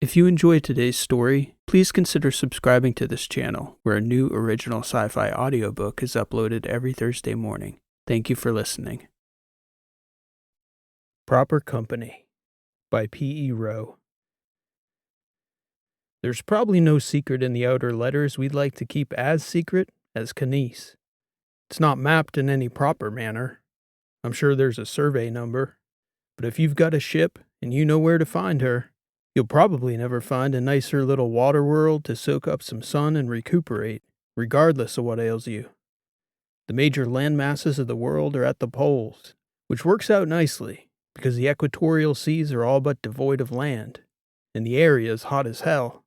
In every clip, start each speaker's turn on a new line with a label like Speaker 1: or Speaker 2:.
Speaker 1: If you enjoyed today's story, please consider subscribing to this channel, where a new original sci-fi audiobook is uploaded every Thursday morning. Thank you for listening. Proper Company by P.E. Rowe. There's probably no secret in the outer letters we'd like to keep as secret as Canice. It's not mapped in any proper manner. I'm sure there's a survey number, but if you've got a ship and you know where to find her, you'll probably never find a nicer little water world to soak up some sun and recuperate, regardless of what ails you. The major land masses of the world are at the poles, which works out nicely, because the equatorial seas are all but devoid of land, and the area is hot as hell.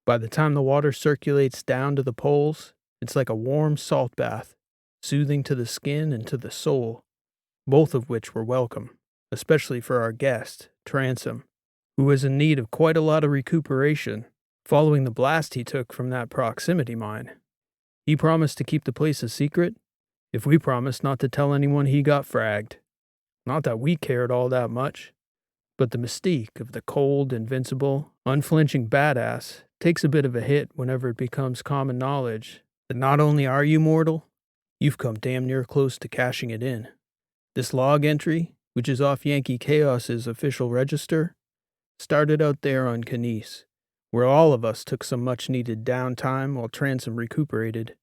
Speaker 1: By the time the water circulates down to the poles, it's like a warm salt bath, soothing to the skin and to the soul, both of which were welcome, especially for our guest, Transom, who was in need of quite a lot of recuperation following the blast he took from that proximity mine. He promised to keep the place a secret if we promised not to tell anyone he got fragged. Not that we cared all that much, but the mystique of the cold, invincible, unflinching badass takes a bit of a hit whenever it becomes common knowledge that not only are you mortal, you've come damn near close to cashing it in. This log entry, which is off Yankee Chaos's official register, started out there on Canice, where all of us took some much-needed downtime while Transom recuperated.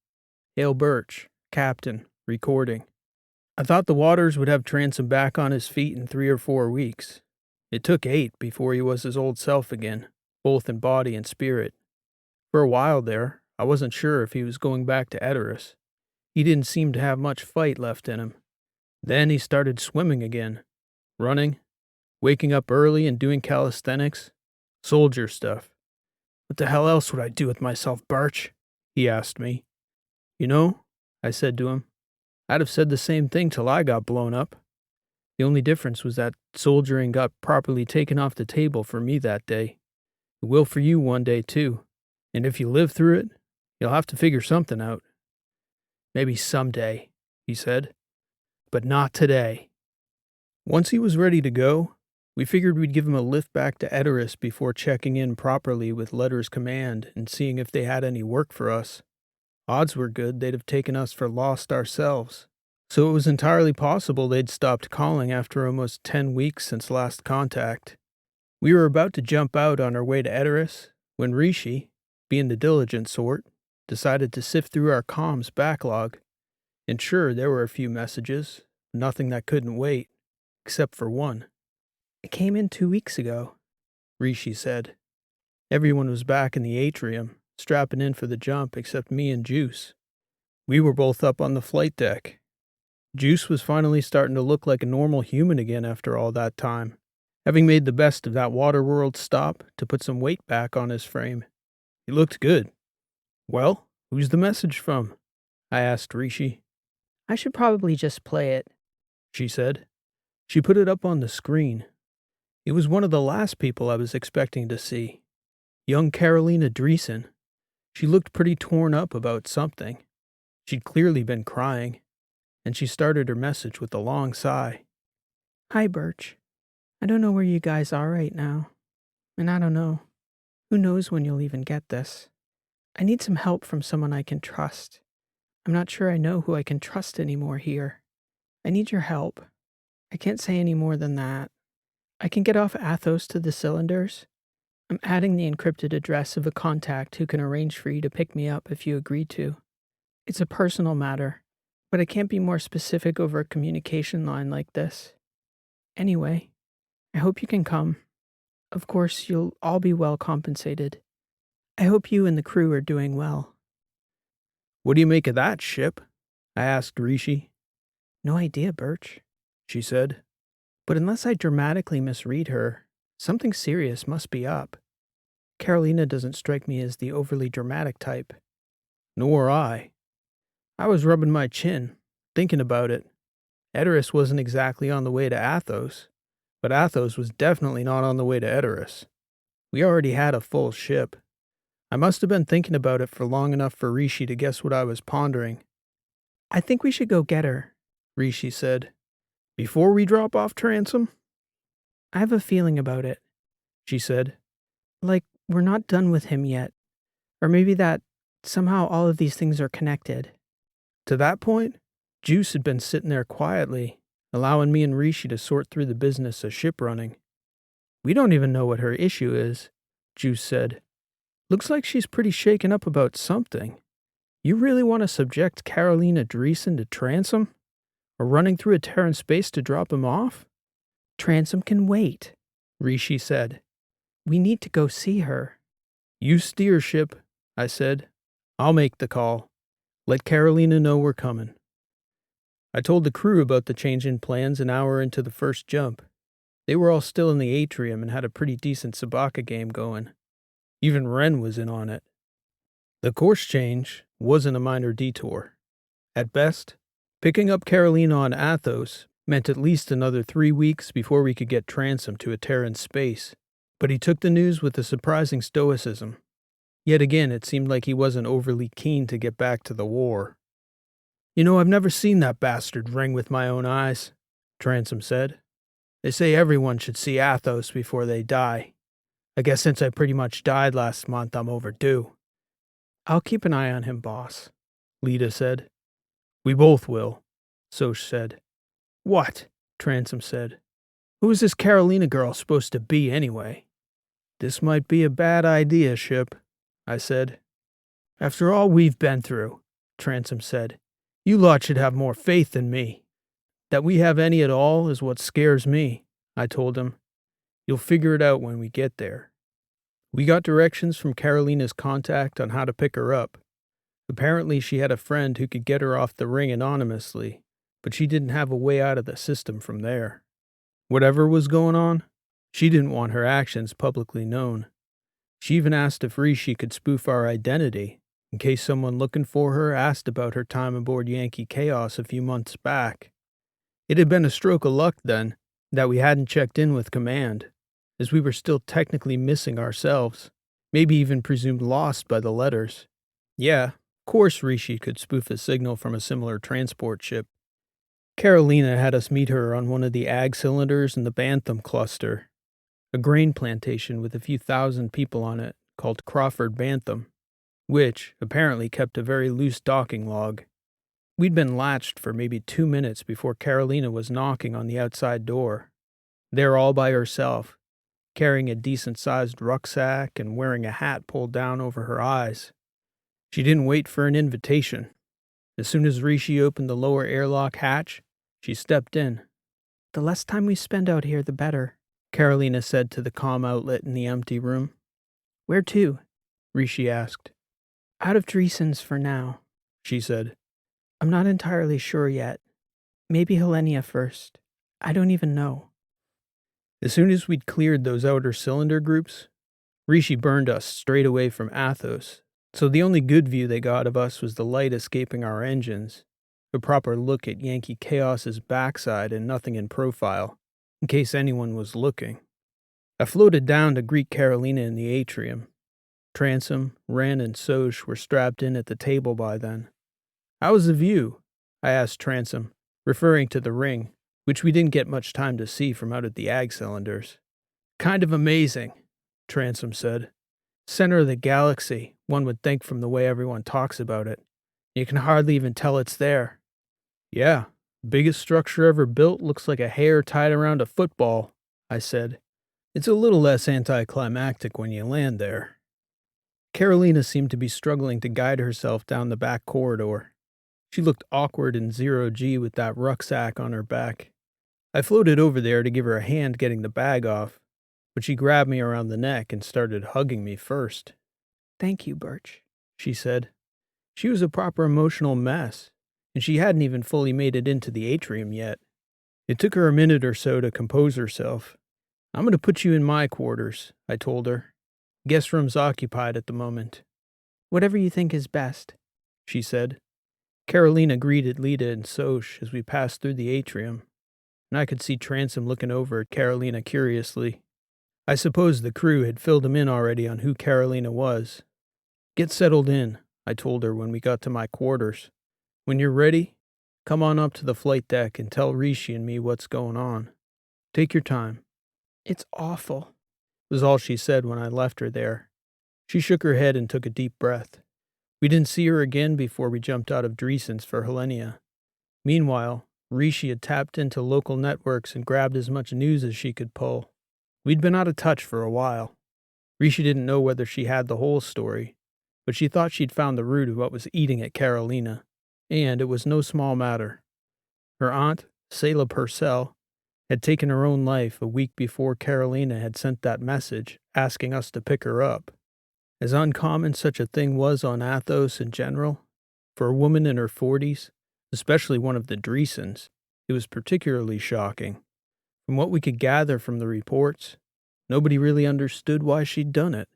Speaker 1: Hail Birch, Captain, recording. I thought the waters would have Transom back on his feet in 3 or 4 weeks. It took 8 before he was his old self again, both in body and spirit. For a while there, I wasn't sure if he was going back to Edoras. He didn't seem to have much fight left in him. Then he started swimming again, running, waking up early and doing calisthenics, soldier stuff. What the hell else would I do with myself, Birch? He asked me. You know, I said to him, I'd have said the same thing till I got blown up. The only difference was that soldiering got properly taken off the table for me that day. It will for you one day, too. And if you live through it, you'll have to figure something out. Maybe someday, he said. But not today. Once he was ready to go, we figured we'd give him a lift back to Edoras before checking in properly with Letters Command and seeing if they had any work for us. Odds were good they'd have taken us for lost ourselves, so it was entirely possible they'd stopped calling after almost 10 weeks since last contact. We were about to jump out on our way to Edoras when Rishi, being the diligent sort, decided to sift through our comms backlog. And sure, there were a few messages, nothing that couldn't wait, except for one. It came in 2 weeks ago, Rishi said. Everyone was back in the atrium, strapping in for the jump except me and Juice. We were both up on the flight deck. Juice was finally starting to look like a normal human again after all that time, having made the best of that water world stop to put some weight back on his frame. He looked good. Well, who's the message from? I asked Rishi.
Speaker 2: I should probably just play it,
Speaker 1: she said. She put it up on the screen. It was one of the last people I was expecting to see. Young Carolina Dreesen. She looked pretty torn up about something. She'd clearly been crying, and she started her message with a long sigh.
Speaker 2: Hi, Birch. I don't know where you guys are right now. And I don't know. Who knows when you'll even get this. I need some help from someone I can trust. I'm not sure I know who I can trust anymore here. I need your help. I can't say any more than that. I can get off Athos to the cylinders. I'm adding the encrypted address of a contact who can arrange for you to pick me up if you agree to. It's a personal matter, but I can't be more specific over a communication line like this. Anyway, I hope you can come. Of course, you'll all be well compensated. I hope you and the crew are doing well.
Speaker 1: What do you make of that, Ship? I asked Rishi.
Speaker 2: No idea, Birch,
Speaker 1: she said.
Speaker 2: But unless I dramatically misread her, something serious must be up. Carolina doesn't strike me as the overly dramatic type.
Speaker 1: Nor I. I was rubbing my chin, thinking about it. Edoras wasn't exactly on the way to Athos, but Athos was definitely not on the way to Edoras. We already had a full ship. I must have been thinking about it for long enough for Rishi to guess what I was pondering.
Speaker 2: I think we should go get her,
Speaker 1: Rishi said. Before we drop off Transom?
Speaker 2: I have a feeling about it,
Speaker 1: she said.
Speaker 2: Like, we're not done with him yet. Or maybe that somehow all of these things are connected.
Speaker 1: To that point, Juice had been sitting there quietly, allowing me and Rishi to sort through the business of ship running. We don't even know what her issue is, Juice said. Looks like she's pretty shaken up about something. You really want to subject Carolina Dreesen to transom? Or running through a Terran space to drop him off?
Speaker 2: Transom can wait,
Speaker 1: Rishi said.
Speaker 2: We need to go see her.
Speaker 1: You steer, ship, I said. I'll make the call. Let Carolina know we're coming. I told the crew about the change in plans an hour into the first jump. They were all still in the atrium and had a pretty decent Sabaka game going. Even Ren was in on it. The course change wasn't a minor detour. At best, picking up Carolina on Athos meant at least another 3 weeks before we could get transom to a Terran space. But he took the news with a surprising stoicism. Yet again, it seemed like he wasn't overly keen to get back to the war. You know, I've never seen that bastard ring with my own eyes, Transom said. They say everyone should see Athos before they die. I guess since I pretty much died last month, I'm overdue.
Speaker 2: I'll keep an eye on him, boss,
Speaker 1: Lita said. We both will, Soch said. What? Transom said. Who is this Carolina girl supposed to be anyway? This might be a bad idea, ship, I said. After all we've been through, Transom said, you lot should have more faith in me. That we have any at all is what scares me, I told him. You'll figure it out when we get there. We got directions from Carolina's contact on how to pick her up. Apparently she had a friend who could get her off the ring anonymously, but she didn't have a way out of the system from there. Whatever was going on, she didn't want her actions publicly known. She even asked if Rishi could spoof our identity, in case someone looking for her asked about her time aboard Yankee Chaos a few months back. It had been a stroke of luck, then, that we hadn't checked in with command, as we were still technically missing ourselves, maybe even presumed lost by the letters. Yeah, of course Rishi could spoof a signal from a similar transport ship. Carolina had us meet her on one of the ag cylinders in the Bantham cluster, a grain plantation with a few thousand people on it called Crawford Bantham, which apparently kept a very loose docking log. We'd been latched for maybe 2 minutes before Carolina was knocking on the outside door. There all by herself, carrying a decent-sized rucksack and wearing a hat pulled down over her eyes. She didn't wait for an invitation. As soon as Rishi opened the lower airlock hatch, she stepped in.
Speaker 2: The less time we spend out here, the better,
Speaker 1: Carolina said to the comm outlet in the empty room.
Speaker 2: Where to?
Speaker 1: Rishi asked.
Speaker 2: Out of Dreesen's for now,
Speaker 1: she said.
Speaker 2: I'm not entirely sure yet. Maybe Helenia first. I don't even know.
Speaker 1: As soon as we'd cleared those outer cylinder groups, Rishi burned us straight away from Athos, so the only good view they got of us was the light escaping our engines, a proper look at Yankee Chaos's backside and nothing in profile, in case anyone was looking. I floated down to greet Carolina in the atrium. Transom, Ren, and Soch were strapped in at the table by then. How was the view? I asked Transom, referring to the ring, which we didn't get much time to see from out at the ag cylinders. Kind of amazing, Transom said. Center of the galaxy, one would think from the way everyone talks about it. You can hardly even tell it's there. Yeah, biggest structure ever built looks like a hair tied around a football, I said. It's a little less anticlimactic when you land there. Carolina seemed to be struggling to guide herself down the back corridor. She looked awkward in 0G with that rucksack on her back. I floated over there to give her a hand getting the bag off, but she grabbed me around the neck and started hugging me first.
Speaker 2: Thank you, Birch,
Speaker 1: she said. She was a proper emotional mess, and she hadn't even fully made it into the atrium yet. It took her a minute or so to compose herself. I'm going to put you in my quarters, I told her. Guest room's occupied at the moment.
Speaker 2: Whatever you think is best,
Speaker 1: she said. Carolina greeted Lita and Soch as we passed through the atrium, and I could see Transom looking over at Carolina curiously. I suppose the crew had filled him in already on who Carolina was. Get settled in, I told her when we got to my quarters. When you're ready, come on up to the flight deck and tell Rishi and me what's going on. Take your time.
Speaker 2: It's awful.
Speaker 1: was all she said when I left her there. She shook her head and took a deep breath. We didn't see her again before we jumped out of Dreesen's for Helenia. Meanwhile, Rishi had tapped into local networks and grabbed as much news as she could pull. We'd been out of touch for a while. Rishi didn't know whether she had the whole story, but she thought she'd found the root of what was eating at Carolina, and it was no small matter. Her aunt, Selah Purcell, had taken her own life a week before Carolina had sent that message asking us to pick her up. As uncommon such a thing was on Athos in general, for a woman in her 40s, especially one of the Dreesens, it was particularly shocking. From what we could gather from the reports, nobody really understood why she'd done it.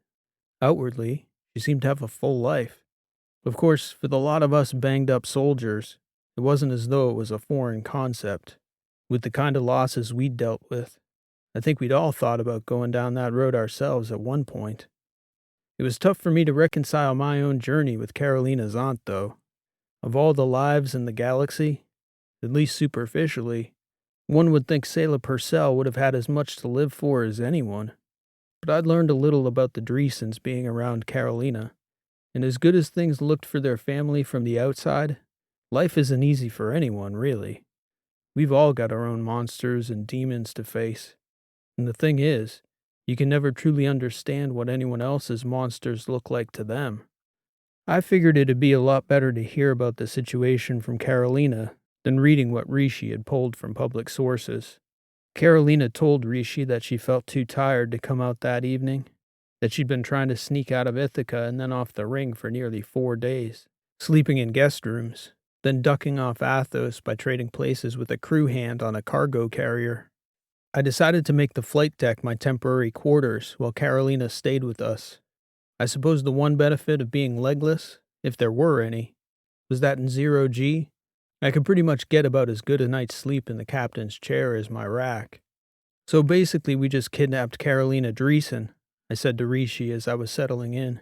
Speaker 1: Outwardly, she seemed to have a full life. Of course, for the lot of us banged-up soldiers, it wasn't as though it was a foreign concept. With the kind of losses we'd dealt with, I think we'd all thought about going down that road ourselves at one point. It was tough for me to reconcile my own journey with Carolina's aunt, though. Of all the lives in the galaxy, at least superficially, one would think Selah Purcell would have had as much to live for as anyone. But I'd learned a little about the Dreesens being around Carolina, and as good as things looked for their family from the outside, life isn't easy for anyone, really. We've all got our own monsters and demons to face. And the thing is, you can never truly understand what anyone else's monsters look like to them. I figured it'd be a lot better to hear about the situation from Carolina than reading what Rishi had pulled from public sources. Carolina told Rishi that she felt too tired to come out that evening, that she'd been trying to sneak out of Ithaca and then off the ring for nearly 4 days, sleeping in guest rooms, then ducking off Athos by trading places with a crew hand on a cargo carrier. I decided to make the flight deck my temporary quarters while Carolina stayed with us. I suppose the one benefit of being legless, if there were any, was that in 0G, I could pretty much get about as good a night's sleep in the captain's chair as my rack. So basically we just kidnapped Carolina Dreesen, I said to Rishi as I was settling in.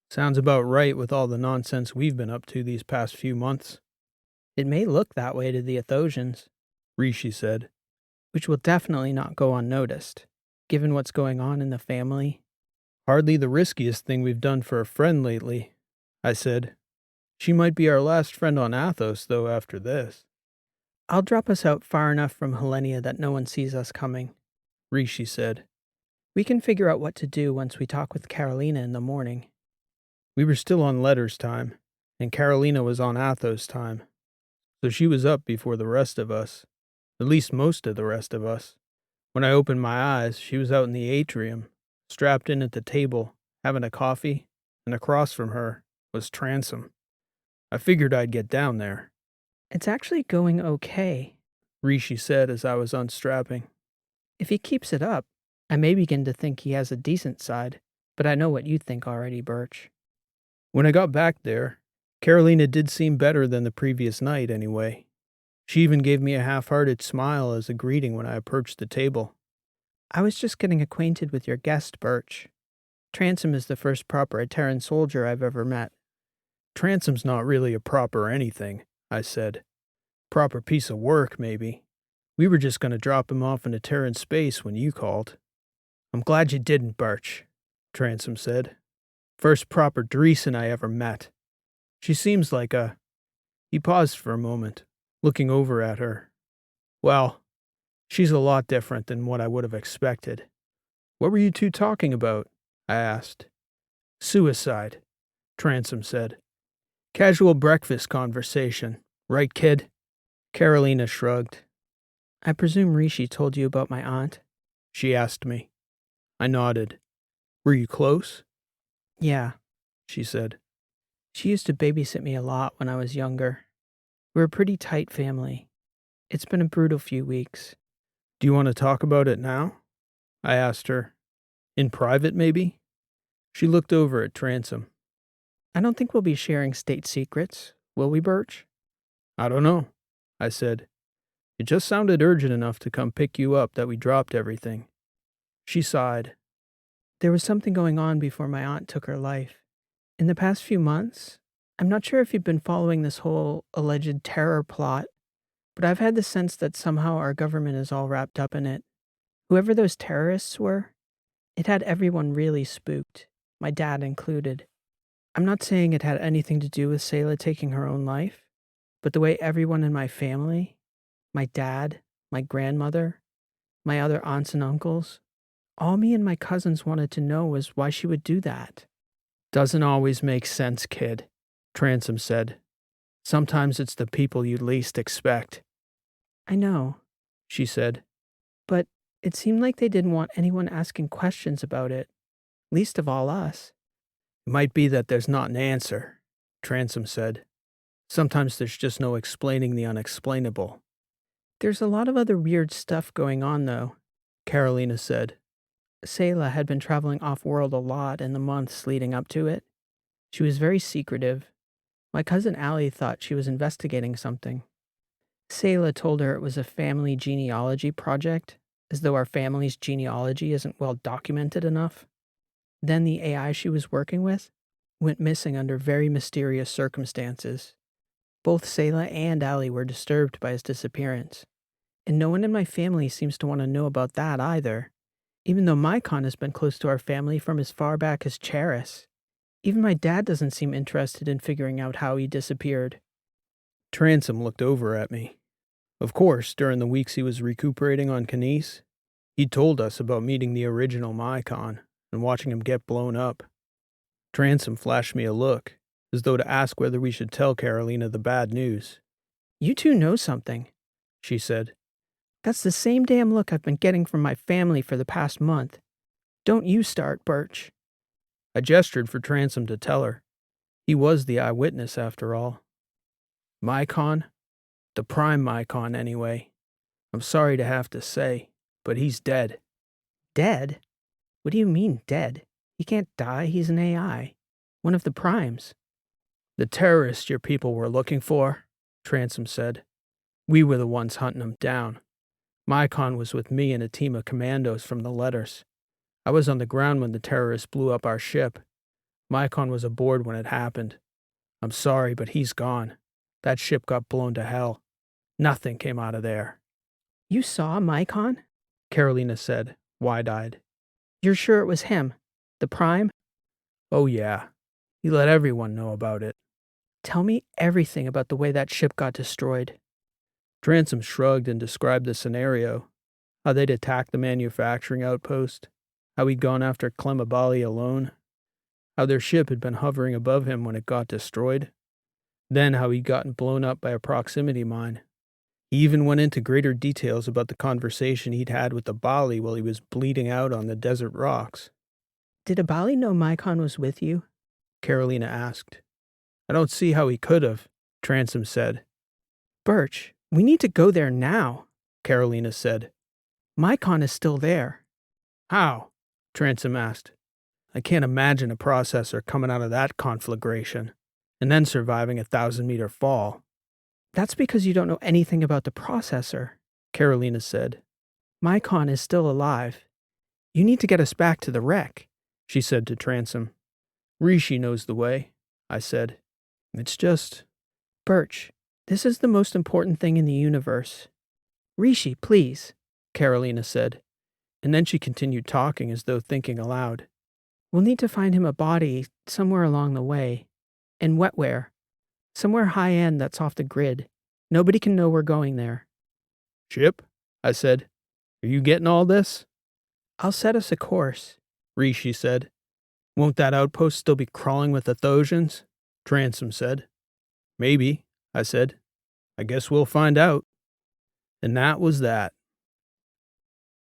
Speaker 1: Sounds about right with all the nonsense we've been up to these past few months.
Speaker 2: It may look that way to the Athosians,
Speaker 1: Rishi said.
Speaker 2: which will definitely not go unnoticed, given what's going on in the family.
Speaker 1: Hardly the riskiest thing we've done for a friend lately, I said. She might be our last friend on Athos, though, after this.
Speaker 2: I'll drop us out far enough from Helenia that no one sees us coming,
Speaker 1: Rishi said.
Speaker 2: We can figure out what to do once we talk with Carolina in the morning.
Speaker 1: We were still on letters time, and Carolina was on Athos time, so she was up before the rest of us, at least most of the rest of us. When I opened my eyes, she was out in the atrium, strapped in at the table, having a coffee, and across from her was Transom. I figured I'd get down there.
Speaker 2: It's actually going okay,
Speaker 1: Rishi said as I was unstrapping.
Speaker 2: If he keeps it up, I may begin to think he has a decent side, but I know what you think already, Birch.
Speaker 1: When I got back there, Carolina did seem better than the previous night anyway. She even gave me a half-hearted smile as a greeting when I approached the table.
Speaker 2: I was just getting acquainted with your guest, Birch. Transom is the first proper Terran soldier I've ever met.
Speaker 1: Transom's not really a proper anything, I said. Proper piece of work, maybe. We were just going to drop him off in a Terran space when you called. I'm glad you didn't, Birch, Transom said. First proper Dreesen I ever met. She seems like a... He paused for a moment, looking over at her. Well, she's a lot different than what I would have expected. What were you two talking about? I asked. Suicide, Transom said. Casual breakfast conversation, right, kid? Carolina shrugged.
Speaker 2: I presume Rishi told you about my aunt?
Speaker 1: She asked me. I nodded. Were you close?
Speaker 2: Yeah,
Speaker 1: she said.
Speaker 2: She used to babysit me a lot when I was younger. We're a pretty tight family. It's been a brutal few weeks.
Speaker 1: Do you want to talk about it now? I asked her. In private, maybe? She looked over at Transom.
Speaker 2: I don't think we'll be sharing state secrets, will we, Birch?
Speaker 1: I don't know, I said. It just sounded urgent enough to come pick you up that we dropped everything. She sighed.
Speaker 2: There was something going on before my aunt took her life. In the past few months, I'm not sure if you've been following this whole alleged terror plot, but I've had the sense that somehow our government is all wrapped up in it. Whoever those terrorists were, It had everyone really spooked, my dad included. I'm not saying it had anything to do with Sayla taking her own life, but the way everyone in my family, my dad, my grandmother, my other aunts and uncles, all me and my cousins wanted to know was why she would do that.
Speaker 1: Doesn't always make sense, kid, Transom said. Sometimes it's the people you least expect.
Speaker 2: I know, she said, but it seemed like they didn't want anyone asking questions about it, least of all us.
Speaker 1: It might be that there's not an answer, Transom said. Sometimes there's just no explaining the unexplainable.
Speaker 2: There's a lot of other weird stuff going on, though,
Speaker 1: Carolina said.
Speaker 2: Sayla had been traveling off-world a lot in the months leading up to it. She was very secretive. My cousin Allie thought she was investigating something. Sayla told her it was a family genealogy project, as though our family's genealogy isn't well documented enough. Then the AI she was working with went missing under very mysterious circumstances. Both Sayla and Allie were disturbed by his disappearance. And no one in my family seems to want to know about that either, even though Mycon has been close to our family from as far back as Charis. Even my dad doesn't seem interested in figuring out how he disappeared.
Speaker 1: Transom looked over at me. Of course, during the weeks he was recuperating on Canis, he told us about meeting the original Mycon and watching him get blown up. Transom flashed me a look, as though to ask whether we should tell Carolina the bad news.
Speaker 2: You two know something, she said. That's the same damn look I've been getting from my family for the past month. Don't you start, Birch.
Speaker 1: I gestured for Transom to tell her. He was the eyewitness, after all. Mycon? The prime Mycon, anyway. I'm sorry to have to say, but he's dead.
Speaker 2: Dead? What do you mean, dead? He can't die, he's an AI. One of the primes.
Speaker 1: The terrorist your people were looking for, Transom said. We were the ones hunting him down. Mycon was with me and a team of commandos from the letters. I was on the ground when the terrorists blew up our ship. Mycon was aboard when it happened. I'm sorry, but he's gone. That ship got blown to hell. Nothing came out of there.
Speaker 2: You saw Mycon?
Speaker 1: Carolina said, wide-eyed.
Speaker 2: You're sure it was him? The prime?
Speaker 1: Oh yeah. He let everyone know about it.
Speaker 2: Tell me everything about the way that ship got destroyed.
Speaker 1: Transom shrugged and described the scenario. How they'd attacked the manufacturing outpost. How he'd gone after Clemabali alone. How their ship had been hovering above him when it got destroyed. Then how he'd gotten blown up by a proximity mine. He even went into greater details about the conversation he'd had with the Bali while he was bleeding out on the desert rocks.
Speaker 2: Did Abali know Mycon was with you?
Speaker 1: Carolina asked. I don't see how he could have, Transom said.
Speaker 2: Birch, we need to go there now,
Speaker 1: Carolina said.
Speaker 2: Mycon is still there.
Speaker 1: How? Transom asked. I can't imagine a processor coming out of that conflagration and then surviving a 1,000-meter fall.
Speaker 2: That's because you don't know anything about the processor,
Speaker 1: Carolina said.
Speaker 2: Mycon is still alive. You need to get us back to the wreck,
Speaker 1: she said to Transom. Rishi knows the way, I said. It's just...
Speaker 2: Birch, this is the most important thing in the universe. Rishi, please,
Speaker 1: Carolina said, and then she continued talking as though thinking aloud.
Speaker 2: We'll need to find him a body somewhere along the way. And wetware. Somewhere high-end that's off the grid. Nobody can know we're going there.
Speaker 1: Ship? I said. Are you getting all this?
Speaker 2: I'll set us a course,
Speaker 1: Rishi said. Won't that outpost still be crawling with the Thosians? Transom said. Maybe, I said. I guess we'll find out. And that was that.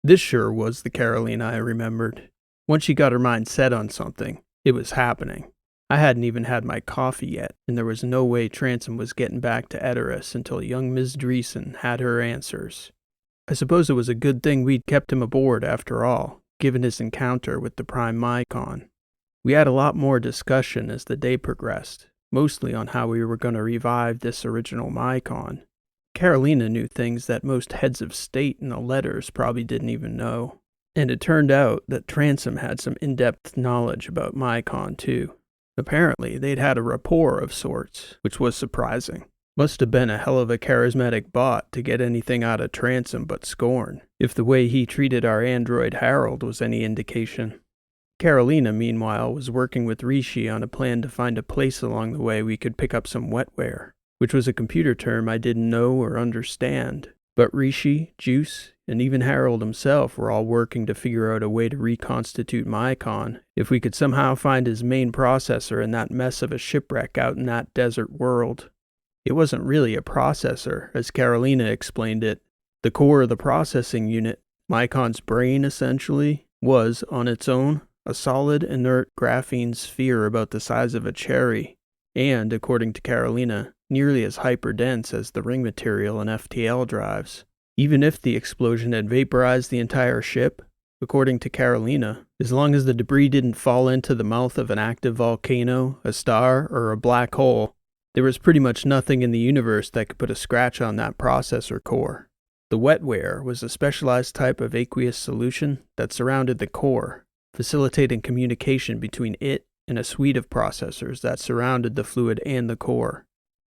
Speaker 1: This sure was the Carolina I remembered. Once she got her mind set on something, it was happening. I hadn't even had my coffee yet, and there was no way Transom was getting back to Edoras until young Miss Dreesen had her answers. I suppose it was a good thing we'd kept him aboard after all, given his encounter with the Prime Mycon. We had a lot more discussion as the day progressed, mostly on how we were going to revive this original Mycon. Carolina knew things that most heads of state in the letters probably didn't even know. And it turned out that Transom had some in-depth knowledge about Mycon too. Apparently, they'd had a rapport of sorts, which was surprising. Must have been a hell of a charismatic bot to get anything out of Transom but scorn, if the way he treated our android Harold was any indication. Carolina, meanwhile, was working with Rishi on a plan to find a place along the way we could pick up some wetware, which was a computer term I didn't know or understand. But Rishi, Juice, and even Harold himself were all working to figure out a way to reconstitute Mycon if we could somehow find his main processor in that mess of a shipwreck out in that desert world. It wasn't really a processor, as Carolina explained it. The core of the processing unit, Mycon's brain essentially, was, on its own, a solid, inert graphene sphere about the size of a cherry, and, according to Carolina, nearly as hyperdense as the ring material in FTL drives. Even if the explosion had vaporized the entire ship, according to Carolina, as long as the debris didn't fall into the mouth of an active volcano, a star, or a black hole, there was pretty much nothing in the universe that could put a scratch on that processor core. The wetware was a specialized type of aqueous solution that surrounded the core, facilitating communication between it and a suite of processors that surrounded the fluid and the core.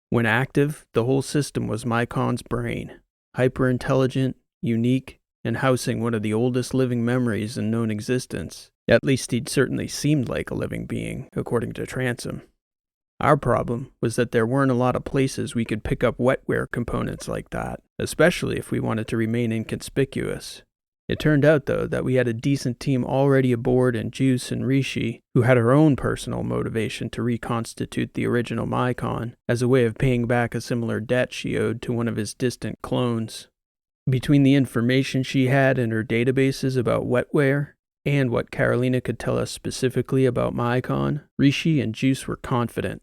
Speaker 1: When active, the whole system was Mycon's brain, hyper-intelligent, unique, and housing one of the oldest living memories in known existence. At least he'd certainly seemed like a living being, according to Transom. Our problem was that there weren't a lot of places we could pick up wetware components like that, especially if we wanted to remain inconspicuous. It turned out, though, that we had a decent team already aboard in Juice and Rishi, who had her own personal motivation to reconstitute the original Mycon as a way of paying back a similar debt she owed to one of his distant clones. Between the information she had in her databases about wetware and what Carolina could tell us specifically about Mycon, Rishi and Juice were confident.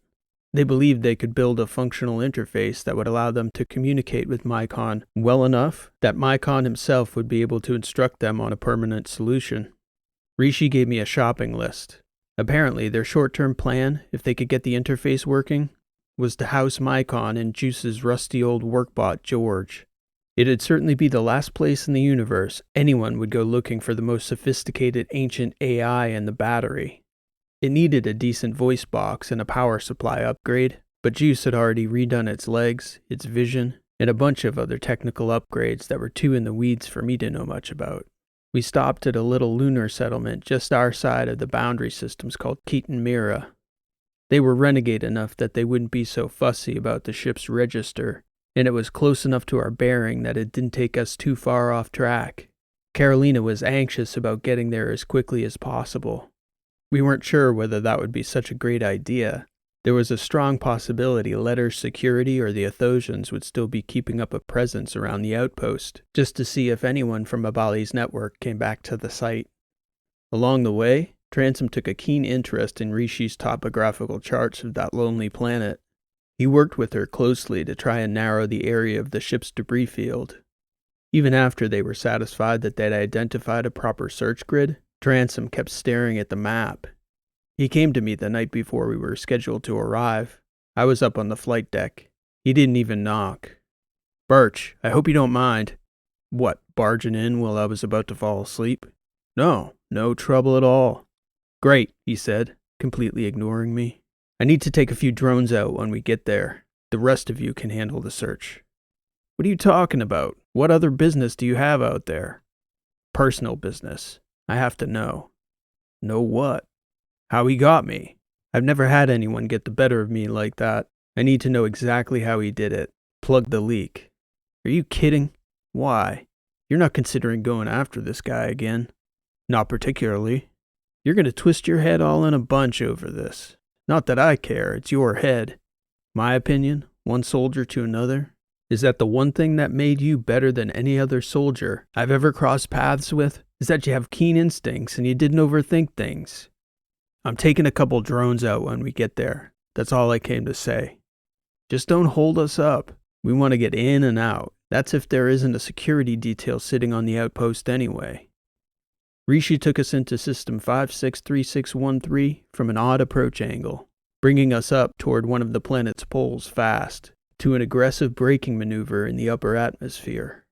Speaker 1: They believed they could build a functional interface that would allow them to communicate with Mycon well enough that Mycon himself would be able to instruct them on a permanent solution. Rishi gave me a shopping list. Apparently, their short-term plan, if they could get the interface working, was to house Mycon in Juice's rusty old workbot George. It'd certainly be the last place in the universe anyone would go looking for the most sophisticated ancient AI in the battery. It needed a decent voice box and a power supply upgrade, but Juice had already redone its legs, its vision, and a bunch of other technical upgrades that were too in the weeds for me to know much about. We stopped at a little lunar settlement just our side of the boundary systems called Keaton Mira. They were renegade enough that they wouldn't be so fussy about the ship's register, and it was close enough to our bearing that it didn't take us too far off track. Carolina was anxious about getting there as quickly as possible. We weren't sure whether that would be such a great idea. There was a strong possibility Letter's security or the Athosians would still be keeping up a presence around the outpost, just to see if anyone from Abali's network came back to the site. Along the way, Transom took a keen interest in Rishi's topographical charts of that lonely planet. He worked with her closely to try and narrow the area of the ship's debris field. Even after they were satisfied that they'd identified a proper search grid, Transom kept staring at the map. He came to me the night before we were scheduled to arrive. I was up on the flight deck. He didn't even knock. "Birch, I hope you don't mind." "What, barging in while I was about to fall asleep?" "No trouble at all." "Great," he said, completely ignoring me. "I need to take a few drones out when we get there. The rest of you can handle the search." "What are you talking about? What other business do you have out there?" "Personal business. I have to know." "Know what?" "How he got me. I've never had anyone get the better of me like that. I need to know exactly how he did it. Plug the leak." "Are you kidding? Why? You're not considering going after this guy again?" "Not particularly." "You're going to twist your head all in a bunch over this. Not that I care, it's your head. My opinion, one soldier to another, is that the one thing that made you better than any other soldier I've ever crossed paths with is that you have keen instincts and you didn't overthink things. I'm taking a couple drones out when we get there. That's all I came to say. Just don't hold us up. We want to get in and out. That's if there isn't a security detail sitting on the outpost anyway." Rishi took us into System 563613 from an odd approach angle, bringing us up toward one of the planet's poles fast, to an aggressive braking maneuver in the upper atmosphere.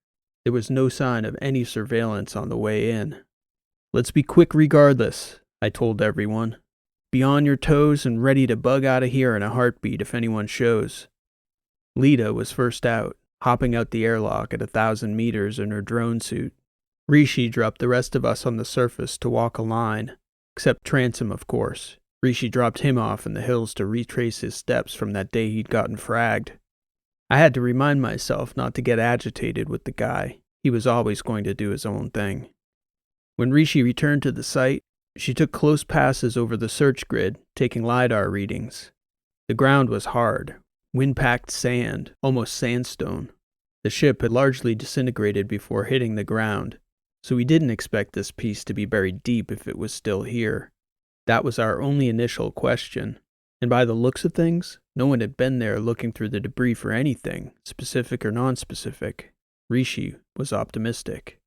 Speaker 1: There was no sign of any surveillance on the way in. "Let's be quick regardless," I told everyone. "Be on your toes and ready to bug out of here in a heartbeat if anyone shows." Lita was first out, hopping out the airlock at 1,000 meters in her drone suit. Rishi dropped the rest of us on the surface to walk a line, except Transom, of course. Rishi dropped him off in the hills to retrace his steps from that day he'd gotten fragged. I had to remind myself not to get agitated with the guy. He was always going to do his own thing. When Rishi returned to the site, she took close passes over the search grid, taking LiDAR readings. The ground was hard, wind-packed sand, almost sandstone. The ship had largely disintegrated before hitting the ground, so we didn't expect this piece to be buried deep if it was still here. That was our only initial question, and by the looks of things, no one had been there looking through the debris for anything, specific or non-specific. Rishi was optimistic.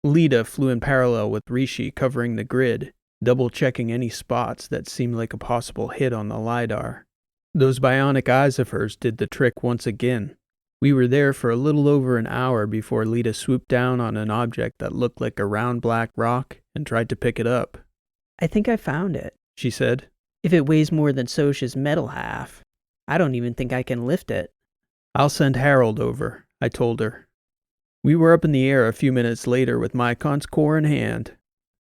Speaker 1: Lita flew in parallel with Rishi, covering the grid, double-checking any spots that seemed like a possible hit on the LiDAR. Those bionic eyes of hers did the trick once again. We were there for a little over an hour before Lita swooped down on an object that looked like a round black rock and tried to pick it up.
Speaker 2: I think I found it,
Speaker 1: she said.
Speaker 2: If it weighs more than Soch's metal half, I don't even think I can lift it.
Speaker 1: I'll send Harold over, I told her. We were up in the air a few minutes later with Mycon's core in hand.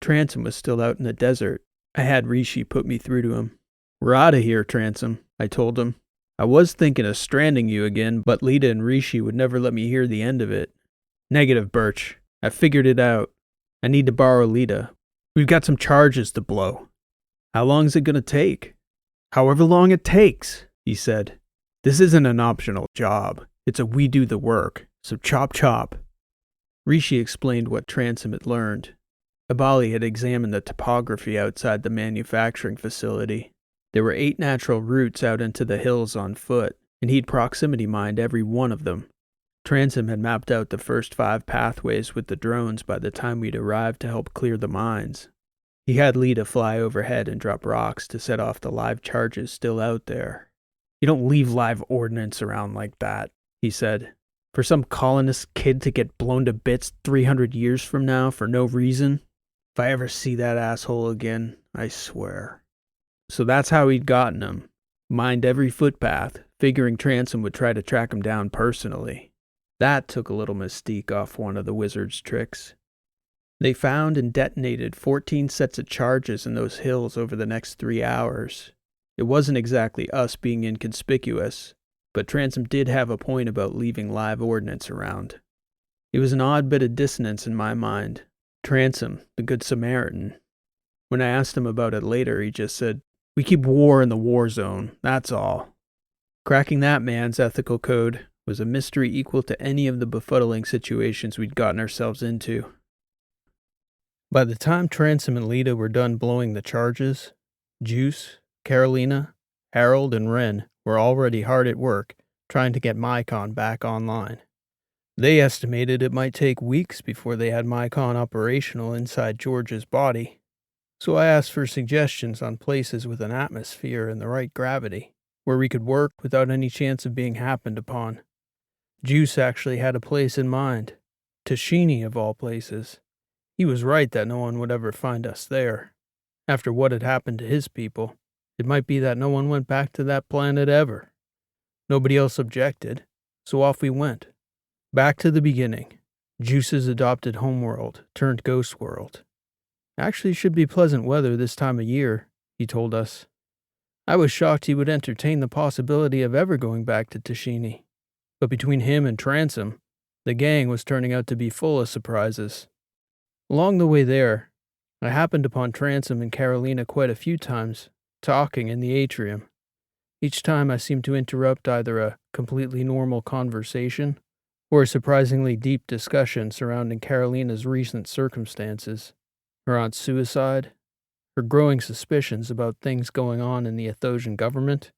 Speaker 1: Transom was still out in the desert. I had Rishi put me through to him. We're out of here, Transom, I told him. I was thinking of stranding you again, but Lita and Rishi would never let me hear the end of it. Negative, Birch. I figured it out. I need to borrow Lita. We've got some charges to blow. How long is it going to take? However long it takes, he said. This isn't an optional job. It's a we do the work, so chop chop. Rishi explained what Transom had learned. Abali had examined the topography outside the manufacturing facility. There were 8 natural routes out into the hills on foot, and he'd proximity mined every one of them. Transom had mapped out the first 5 pathways with the drones by the time we'd arrived to help clear the mines. He had Lita fly overhead and drop rocks to set off the live charges still out there. You don't leave live ordnance around like that, he said. For some colonist kid to get blown to bits 300 years from now for no reason? If I ever see that asshole again, I swear. So that's how he'd gotten him. Mined every footpath, figuring Transom would try to track him down personally. That took a little mystique off one of the wizard's tricks. They found and detonated 14 sets of charges in those hills over the next 3 hours. It wasn't exactly us being inconspicuous, but Transom did have a point about leaving live ordnance around. It was an odd bit of dissonance in my mind. Transom, the Good Samaritan. When I asked him about it later, he just said, "We keep war in the war zone, that's all." Cracking that man's ethical code was a mystery equal to any of the befuddling situations we'd gotten ourselves into. By the time Transom and Lita were done blowing the charges, Juice, Carolina, Harold, and Wren were already hard at work trying to get Mycon back online. They estimated it might take weeks before they had Mycon operational inside George's body, so I asked for suggestions on places with an atmosphere and the right gravity, where we could work without any chance of being happened upon. Juice actually had a place in mind, Tashini of all places. He was right that no one would ever find us there. After what had happened to his people, it might be that no one went back to that planet ever. Nobody else objected, so off we went. Back to the beginning. Juice's adopted homeworld turned ghost world. Actually should be pleasant weather this time of year, he told us. I was shocked he would entertain the possibility of ever going back to Tashini. But between him and Transom, the gang was turning out to be full of surprises. Along the way there, I happened upon Transom and Carolina quite a few times, talking in the atrium. Each time I seemed to interrupt either a completely normal conversation or a surprisingly deep discussion surrounding Carolina's recent circumstances, her aunt's suicide, her growing suspicions about things going on in the Athosian government,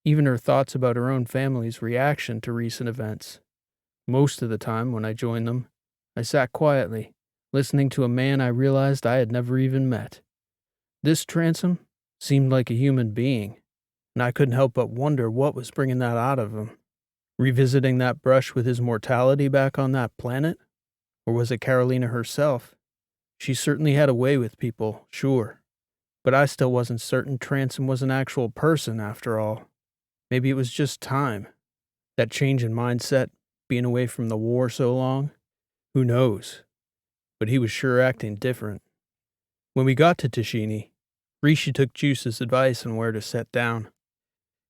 Speaker 1: even her thoughts about her own family's reaction to recent events. Most of the time when I joined them, I sat quietly, listening to a man I realized I had never even met. This Transom seemed like a human being, and I couldn't help but wonder what was bringing that out of him. Revisiting that brush with his mortality back on that planet? Or was it Carolina herself? She certainly had a way with people, sure. But I still wasn't certain Transom was an actual person after all. Maybe it was just time. That change in mindset, being away from the war so long? Who knows? But he was sure acting different. When we got to Tashini, Rishi took Juice's advice on where to set down.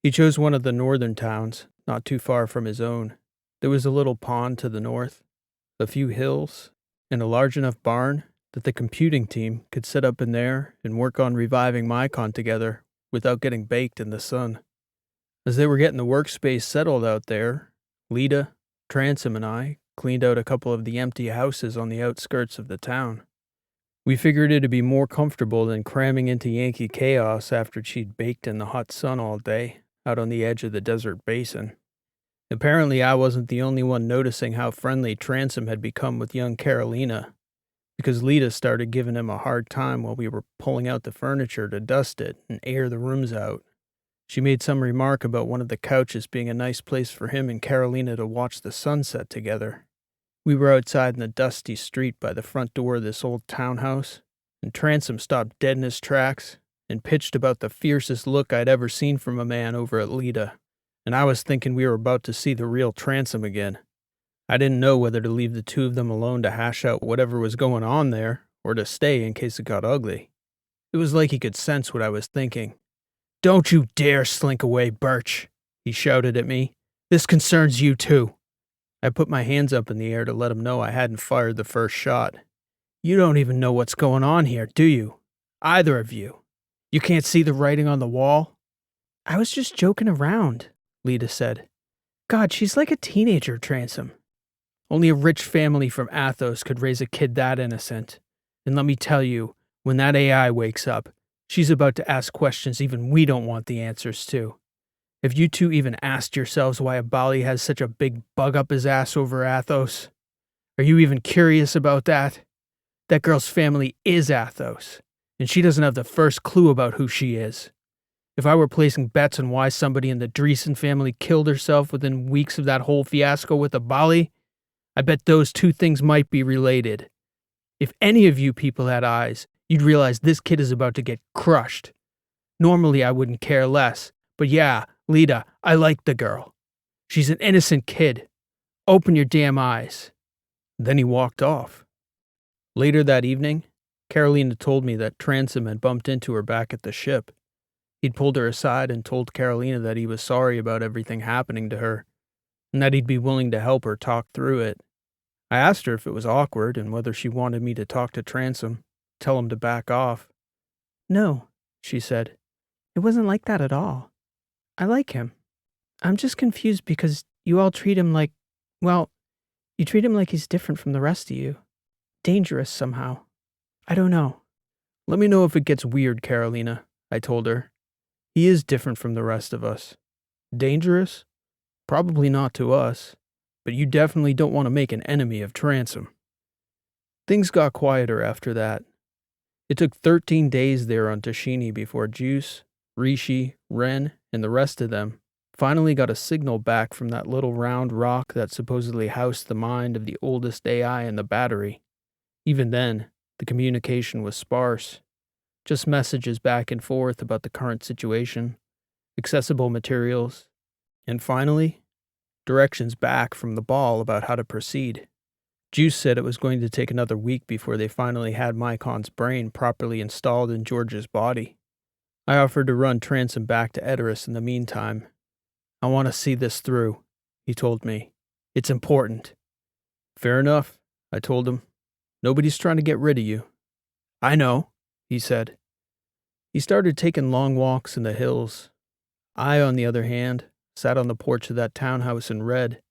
Speaker 1: He chose one of the northern towns, not too far from his own. There was a little pond to the north, a few hills, and a large enough barn that the computing team could set up in there and work on reviving Mycon together without getting baked in the sun. As they were getting the workspace settled out there, Lita, Transom, and I cleaned out a couple of the empty houses on the outskirts of the town. We figured it'd be more comfortable than cramming into Yankee chaos after she'd baked in the hot sun all day out on the edge of the desert basin. Apparently, I wasn't the only one noticing how friendly Transom had become with young Carolina, because Lita started giving him a hard time while we were pulling out the furniture to dust it and air the rooms out. She made some remark about one of the couches being a nice place for him and Carolina to watch the sunset together. We were outside in the dusty street by the front door of this old townhouse, and Transom stopped dead in his tracks and pitched about the fiercest look I'd ever seen from a man over at Lita, and I was thinking we were about to see the real Transom again. I didn't know whether to leave the two of them alone to hash out whatever was going on there, or to stay in case it got ugly. It was like he could sense what I was thinking. "Don't you dare slink away, Birch," he shouted at me. "This concerns you too." I put my hands up in the air to let him know I hadn't fired the first shot. "You don't even know what's going on here, do you? Either of you. You can't see the writing on the wall?"
Speaker 2: I was just joking around, Lita said. God, she's like a teenager, Transom.
Speaker 1: Only a rich family from Athos could raise a kid that innocent. And let me tell you, when that AI wakes up, she's about to ask questions even we don't want the answers to. Have you two even asked yourselves why a Bali has such a big bug up his ass over Athos? Are you even curious about that? That girl's family is Athos, and she doesn't have the first clue about who she is. If I were placing bets on why somebody in the Dreesen family killed herself within weeks of that whole fiasco with the Bali, I bet those two things might be related. If any of you people had eyes, you'd realize this kid is about to get crushed. Normally I wouldn't care less, but yeah, Lita, I like the girl. She's an innocent kid. Open your damn eyes. Then he walked off. Later that evening, Carolina told me that Transom had bumped into her back at the ship. He'd pulled her aside and told Carolina that he was sorry about everything happening to her, and that he'd be willing to help her talk through it. I asked her if it was awkward and whether she wanted me to talk to Transom, tell him to back off.
Speaker 2: No, she said. It wasn't like that at all. I like him. I'm just confused because you all treat him like, well, you treat him like he's different from the rest of you. Dangerous somehow. I don't know.
Speaker 1: Let me know if it gets weird, Carolina, I told her. He is different from the rest of us. Dangerous? Probably not to us, but you definitely don't want to make an enemy of Transom. Things got quieter after that. It took 13 days there on Tashini before Juice, Rishi, Ren, and the rest of them finally got a signal back from that little round rock that supposedly housed the mind of the oldest AI in the battery. Even then, the communication was sparse. Just messages back and forth about the current situation, accessible materials, and finally, directions back from the ball about how to proceed. Juice said it was going to take another week before they finally had Mycon's brain properly installed in George's body. I offered to run Transom back to Edoras in the meantime. "I want to see this through," he told me. "It's important." "Fair enough," I told him. "Nobody's trying to get rid of you." "I know," he said. He started taking long walks in the hills. I, on the other hand, sat on the porch of that townhouse and read.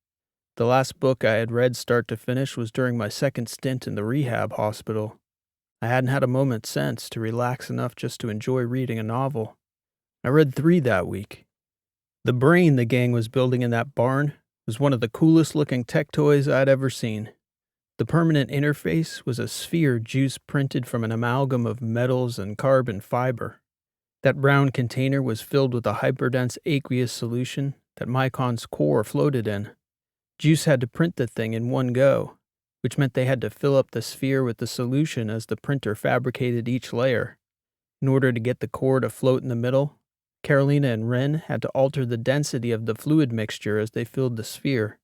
Speaker 1: The last book I had read start to finish was during my second stint in the rehab hospital. I hadn't had a moment since to relax enough just to enjoy reading a novel. I read 3 that week. The brain the gang was building in that barn was one of the coolest looking tech toys I'd ever seen. The permanent interface was a sphere Juice printed from an amalgam of metals and carbon fiber. That brown container was filled with a hyperdense aqueous solution that Mycon's core floated in. Juice had to print the thing in one go, which meant they had to fill up the sphere with the solution as the printer fabricated each layer. In order to get the core to float in the middle, Carolina and Wren had to alter the density of the fluid mixture as they filled the sphere.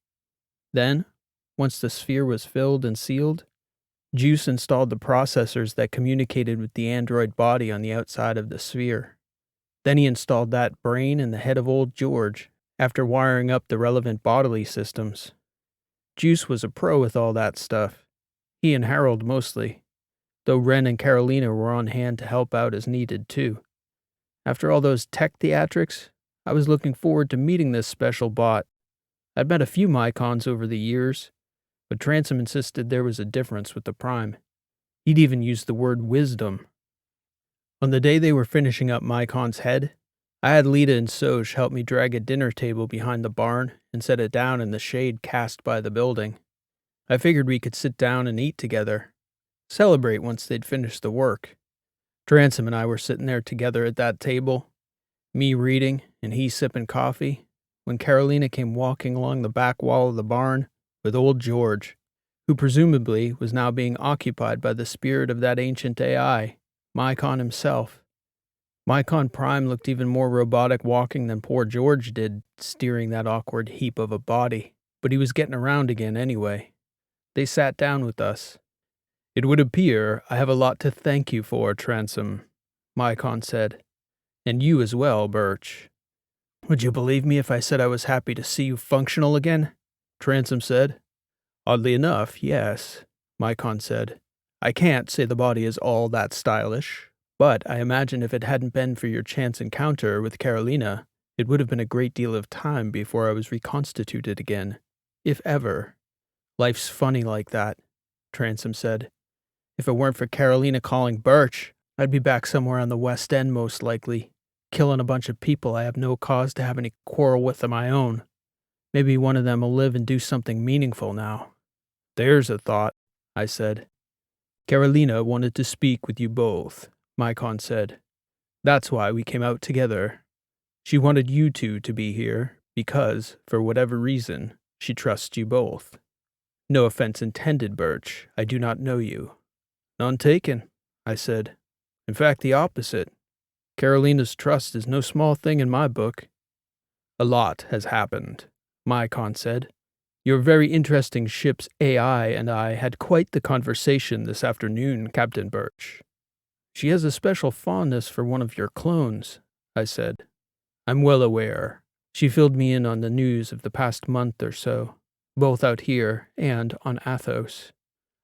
Speaker 1: Then, once the sphere was filled and sealed, Juice installed the processors that communicated with the android body on the outside of the sphere. Then he installed that brain in the head of old George, after wiring up the relevant bodily systems. Juice was a pro with all that stuff. He and Harold mostly, though Wren and Carolina were on hand to help out as needed too. After all those tech theatrics, I was looking forward to meeting this special bot. I'd met a few Mycons over the years, but Transom insisted there was a difference with the Prime. He'd even used the word wisdom. On the day they were finishing up Mycon's head, I had Lita and Soj help me drag a dinner table behind the barn and set it down in the shade cast by the building. I figured we could sit down and eat together, celebrate once they'd finished the work. Transom and I were sitting there together at that table, me reading and he sipping coffee, when Carolina came walking along the back wall of the barn with old George, who presumably was now being occupied by the spirit of that ancient AI, Mycon himself. Mycon Prime looked even more robotic walking than poor George did, steering that awkward heap of a body, but he was getting around again anyway. They sat down with us. "It would appear I have a lot to thank you for, Transom," Mycon said. "And you as well, Birch." "Would you believe me if I said I was happy to see you functional again?" Transom said. "Oddly enough, yes," Mycon said. "I can't say the body is all that stylish, but I imagine if it hadn't been for your chance encounter with Carolina, it would have been a great deal of time before I was reconstituted again, if ever. Life's funny like that," Transom said. "If it weren't for Carolina calling Birch, I'd be back somewhere on the West End most likely, killing a bunch of people I have no cause to have any quarrel with of my own. Maybe one of them will live and do something meaningful now." "There's a thought," I said. "Carolina wanted to speak with you both," Mycon said. "That's why we came out together. She wanted you two to be here because, for whatever reason, she trusts you both. No offense intended, Birch. I do not know you." "None taken," I said. "In fact, the opposite. Carolina's trust is no small thing in my book." "A lot has happened," Mycon said. "Your very interesting ship's AI and I had quite the conversation this afternoon, Captain Birch." "She has a special fondness for one of your clones," I said. "I'm well aware. She filled me in on the news of the past month or so, both out here and on Athos.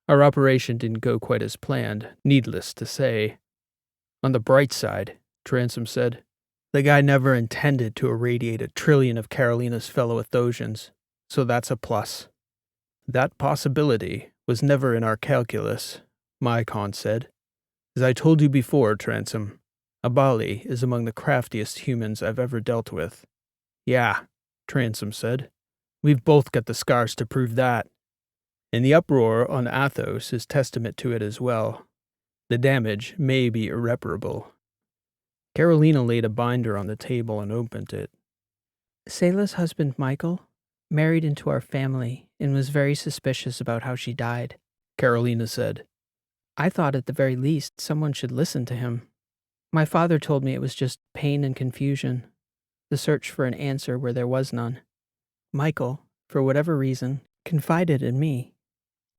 Speaker 1: Our operation didn't go quite as planned, needless to say." "On the bright side," Transom said, "the guy never intended to irradiate 1 trillion of Carolina's fellow Athosians, so that's a plus." "That possibility was never in our calculus," Mycon said. "As I told you before, Transom, Abali is among the craftiest humans I've ever dealt with." "Yeah," Transom said. "We've both got the scars to prove that. And the uproar on Athos is testament to it as well. The damage may be irreparable." Carolina laid a binder on the table and opened it.
Speaker 2: Selah's husband, Michael, married into our family and was very suspicious about how she died,
Speaker 1: Carolina said.
Speaker 2: "I thought at the very least someone should listen to him. My father told me it was just pain and confusion, the search for an answer where there was none. Michael, for whatever reason, confided in me.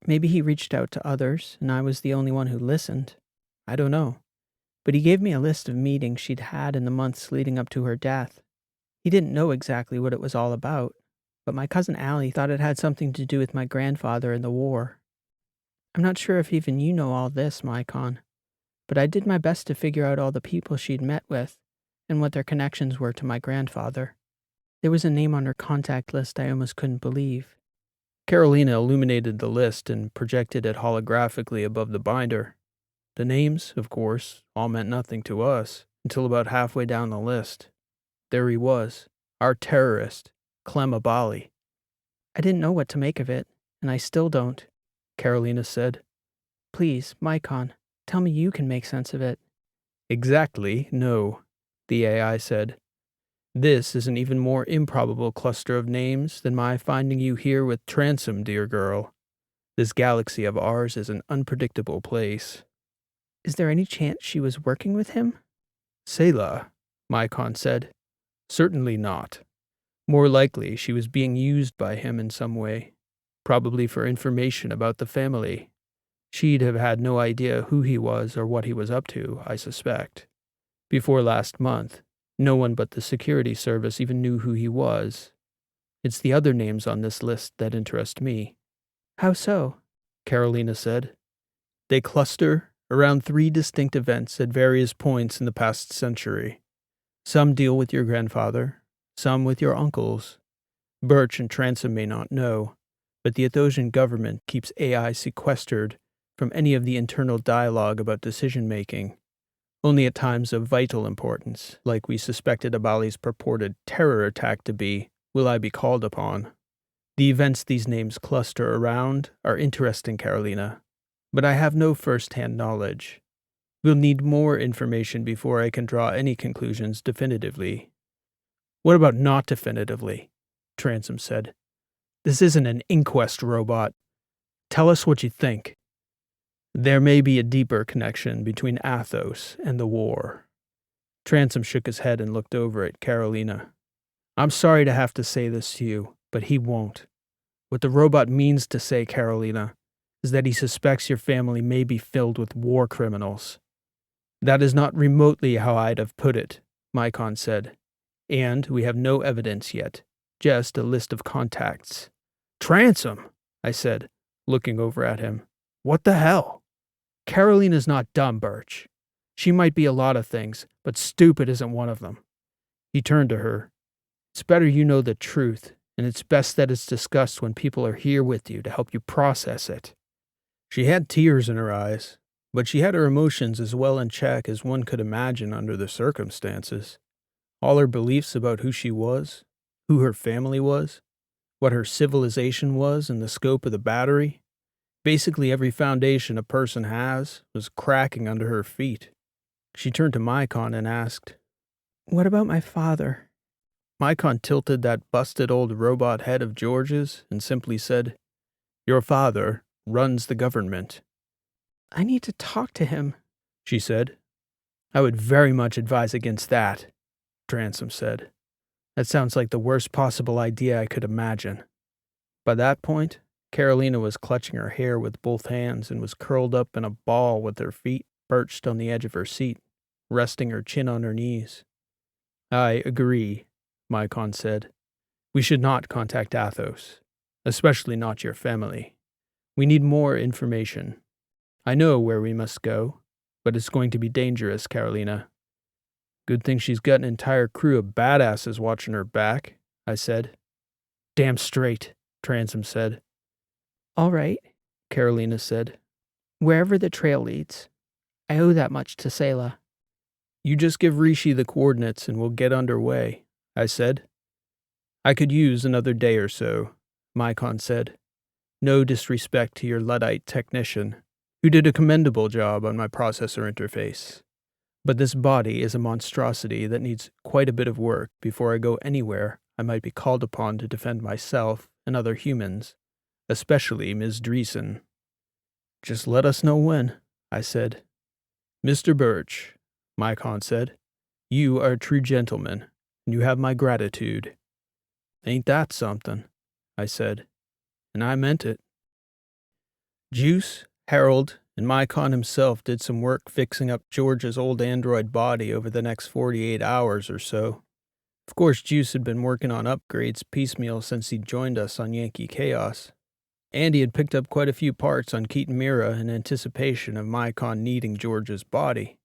Speaker 2: Maybe he reached out to others, and I was the only one who listened. I don't know. But he gave me a list of meetings she'd had in the months leading up to her death. He didn't know exactly what it was all about, but my cousin Allie thought it had something to do with my grandfather and the war. I'm not sure if even you know all this, Mycon, but I did my best to figure out all the people she'd met with and what their connections were to my grandfather. There was a name on her contact list I almost couldn't believe."
Speaker 1: Carolina illuminated the list and projected it holographically above the binder. The names, of course, all meant nothing to us until about halfway down the list. There he was, our terrorist, Clem Abali.
Speaker 2: "I didn't know what to make of it, and I still don't,"
Speaker 1: Carolina said.
Speaker 2: "Please, Mycon, tell me you can make sense of it."
Speaker 1: "Exactly, no," the AI said. "This is an even more improbable cluster of names than my finding you here with Transom, dear girl. This galaxy of ours is an unpredictable place."
Speaker 2: "Is there any chance she was working with him?"
Speaker 1: "Selah," Mycon said. Certainly not. More likely, she was being used by him in some way, probably for information about the family. She'd have had no idea who he was or what he was up to, I suspect. Before last month, no one but the security service even knew who he was. It's the other names on this list that interest me.
Speaker 2: How so?
Speaker 1: Carolina said. They cluster around 3 distinct events at various points in the past century. Some deal with your grandfather, some with your uncles. Birch and Transom may not know, but the Athosian government keeps AI sequestered from any of the internal dialogue about decision-making. Only at times of vital importance, like we suspected Abali's purported terror attack to be, will I be called upon. The events these names cluster around are interesting, Carolina, but I have no first-hand knowledge. We'll need more information before I can draw any conclusions definitively. What about not definitively? Transom said. This isn't an inquest robot. Tell us what you think. There may be a deeper connection between Athos and the war. Transom shook his head and looked over at Carolina. I'm sorry to have to say this to you, but he won't. What the robot means to say, Carolina, is that he suspects your family may be filled with war criminals. That is not remotely how I'd have put it, Mycon said. And we have no evidence yet, just a list of contacts. Transom, I said, looking over at him. What the hell? Carolina's not dumb, Birch. She might be a lot of things, but stupid isn't one of them. He turned to her. It's better you know the truth, and it's best that it's discussed when people are here with you to help you process it. She had tears in her eyes, but she had her emotions as well in check as one could imagine under the circumstances. All her beliefs about who she was, who her family was, what her civilization was and the scope of the battery, basically every foundation a person has, was cracking under her feet. She turned to Mycon and asked,
Speaker 2: What about my father?
Speaker 1: Mycon tilted that busted old robot head of George's and simply said, Your father runs the government.
Speaker 2: I need to talk to him,
Speaker 1: she said. I would very much advise against that, Transom said. That sounds like the worst possible idea I could imagine. By that point, Carolina was clutching her hair with both hands and was curled up in a ball with her feet perched on the edge of her seat, resting her chin on her knees. I agree, Mycon said. We should not contact Athos, especially not your family. We need more information. I know where we must go, but it's going to be dangerous, Carolina. Good thing she's got an entire crew of badasses watching her back, I said. Damn straight, Transom said.
Speaker 2: All right,
Speaker 1: Carolina said.
Speaker 2: Wherever the trail leads. I owe that much to Selah.
Speaker 1: You just give Rishi the coordinates and we'll get underway, I said. I could use another day or so, Mycon said. No disrespect to your Luddite technician, who did a commendable job on my processor interface. But this body is a monstrosity that needs quite a bit of work before I go anywhere I might be called upon to defend myself and other humans, especially Ms. Dreesen. Just let us know when, I said. Mr. Birch, Mycon said, you are a true gentleman, and you have my gratitude. Ain't that something, I said, and I meant it. Juice, Harold, and Mycon himself did some work fixing up George's old android body over the next 48 hours or so. Of course, Juice had been working on upgrades piecemeal since he joined us on Yankee Chaos. And he had picked up quite a few parts on Keaton Mira in anticipation of Mycon needing George's body.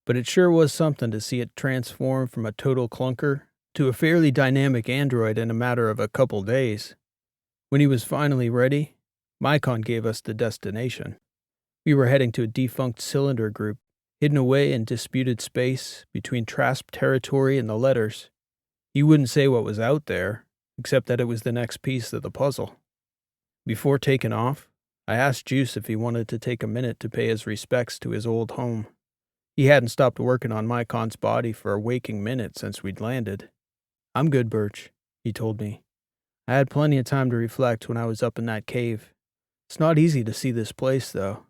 Speaker 1: But it sure was something to see it transform from a total clunker to a fairly dynamic android in a matter of a couple days. When he was finally ready, Mycon gave us the destination. We were heading to a defunct cylinder group, hidden away in disputed space between Trasp territory and the letters. He wouldn't say what was out there, except that it was the next piece of the puzzle. Before taking off, I asked Juice if he wanted to take a minute to pay his respects to his old home. He hadn't stopped working on Mycon's body for a waking minute since we'd landed. I'm good, Birch, he told me. I had plenty of time to reflect when I was up in that cave. It's not easy to see this place, though.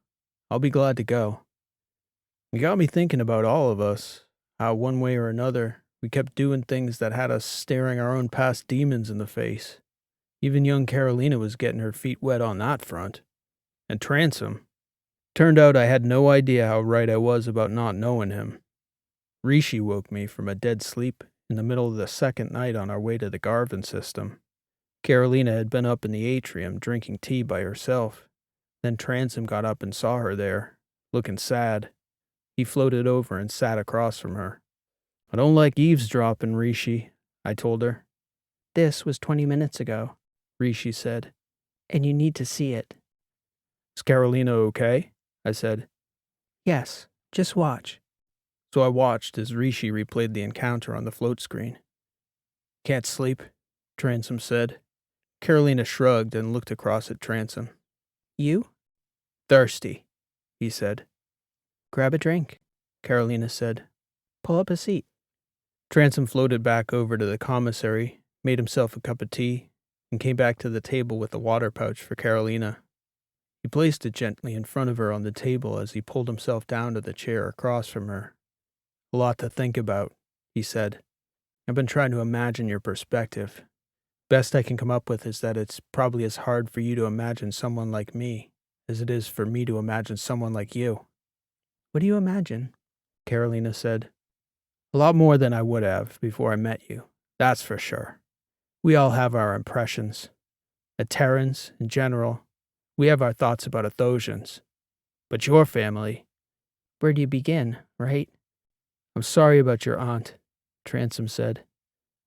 Speaker 1: I'll be glad to go. You got me thinking about all of us, how one way or another, We kept doing things that had us staring our own past demons in the face. Even young Carolina was getting her feet wet on that front. And Transom. Turned out I had no idea how right I was about not knowing him. Rishi woke me from a dead sleep in the middle of the second night on our way to the Garvin system. Carolina had been up in the atrium drinking tea by herself. Then Transom got up and saw her there, looking sad. He floated over and sat across from her. I don't like eavesdropping, Rishi, I told her.
Speaker 2: This was 20 minutes ago,
Speaker 1: Rishi said.
Speaker 2: And you need to see it.
Speaker 1: Is Carolina okay? I said.
Speaker 2: Yes, just watch.
Speaker 1: So I watched as Rishi replayed the encounter on the float screen. Can't sleep, Transom said. Carolina shrugged and looked across at Transom.
Speaker 2: You?
Speaker 1: Thirsty, he said.
Speaker 2: Grab a drink,
Speaker 1: Carolina said.
Speaker 2: Pull up a seat.
Speaker 1: Transom floated back over to the commissary, made himself a cup of tea, and came back to the table with a water pouch for Carolina. He placed it gently in front of her on the table as he pulled himself down to the chair across from her. A lot to think about, he said. I've been trying to imagine your perspective. Best I can come up with is that it's probably as hard for you to imagine someone like me as it is for me to imagine someone like you.
Speaker 2: What do you imagine?
Speaker 1: Carolina said. A lot more than I would have before I met you, that's for sure. We all have our impressions. At Terrans, in general, we have our thoughts about Athosians. But your family...
Speaker 2: Where do you begin, right?
Speaker 1: I'm sorry about your aunt, Transom said.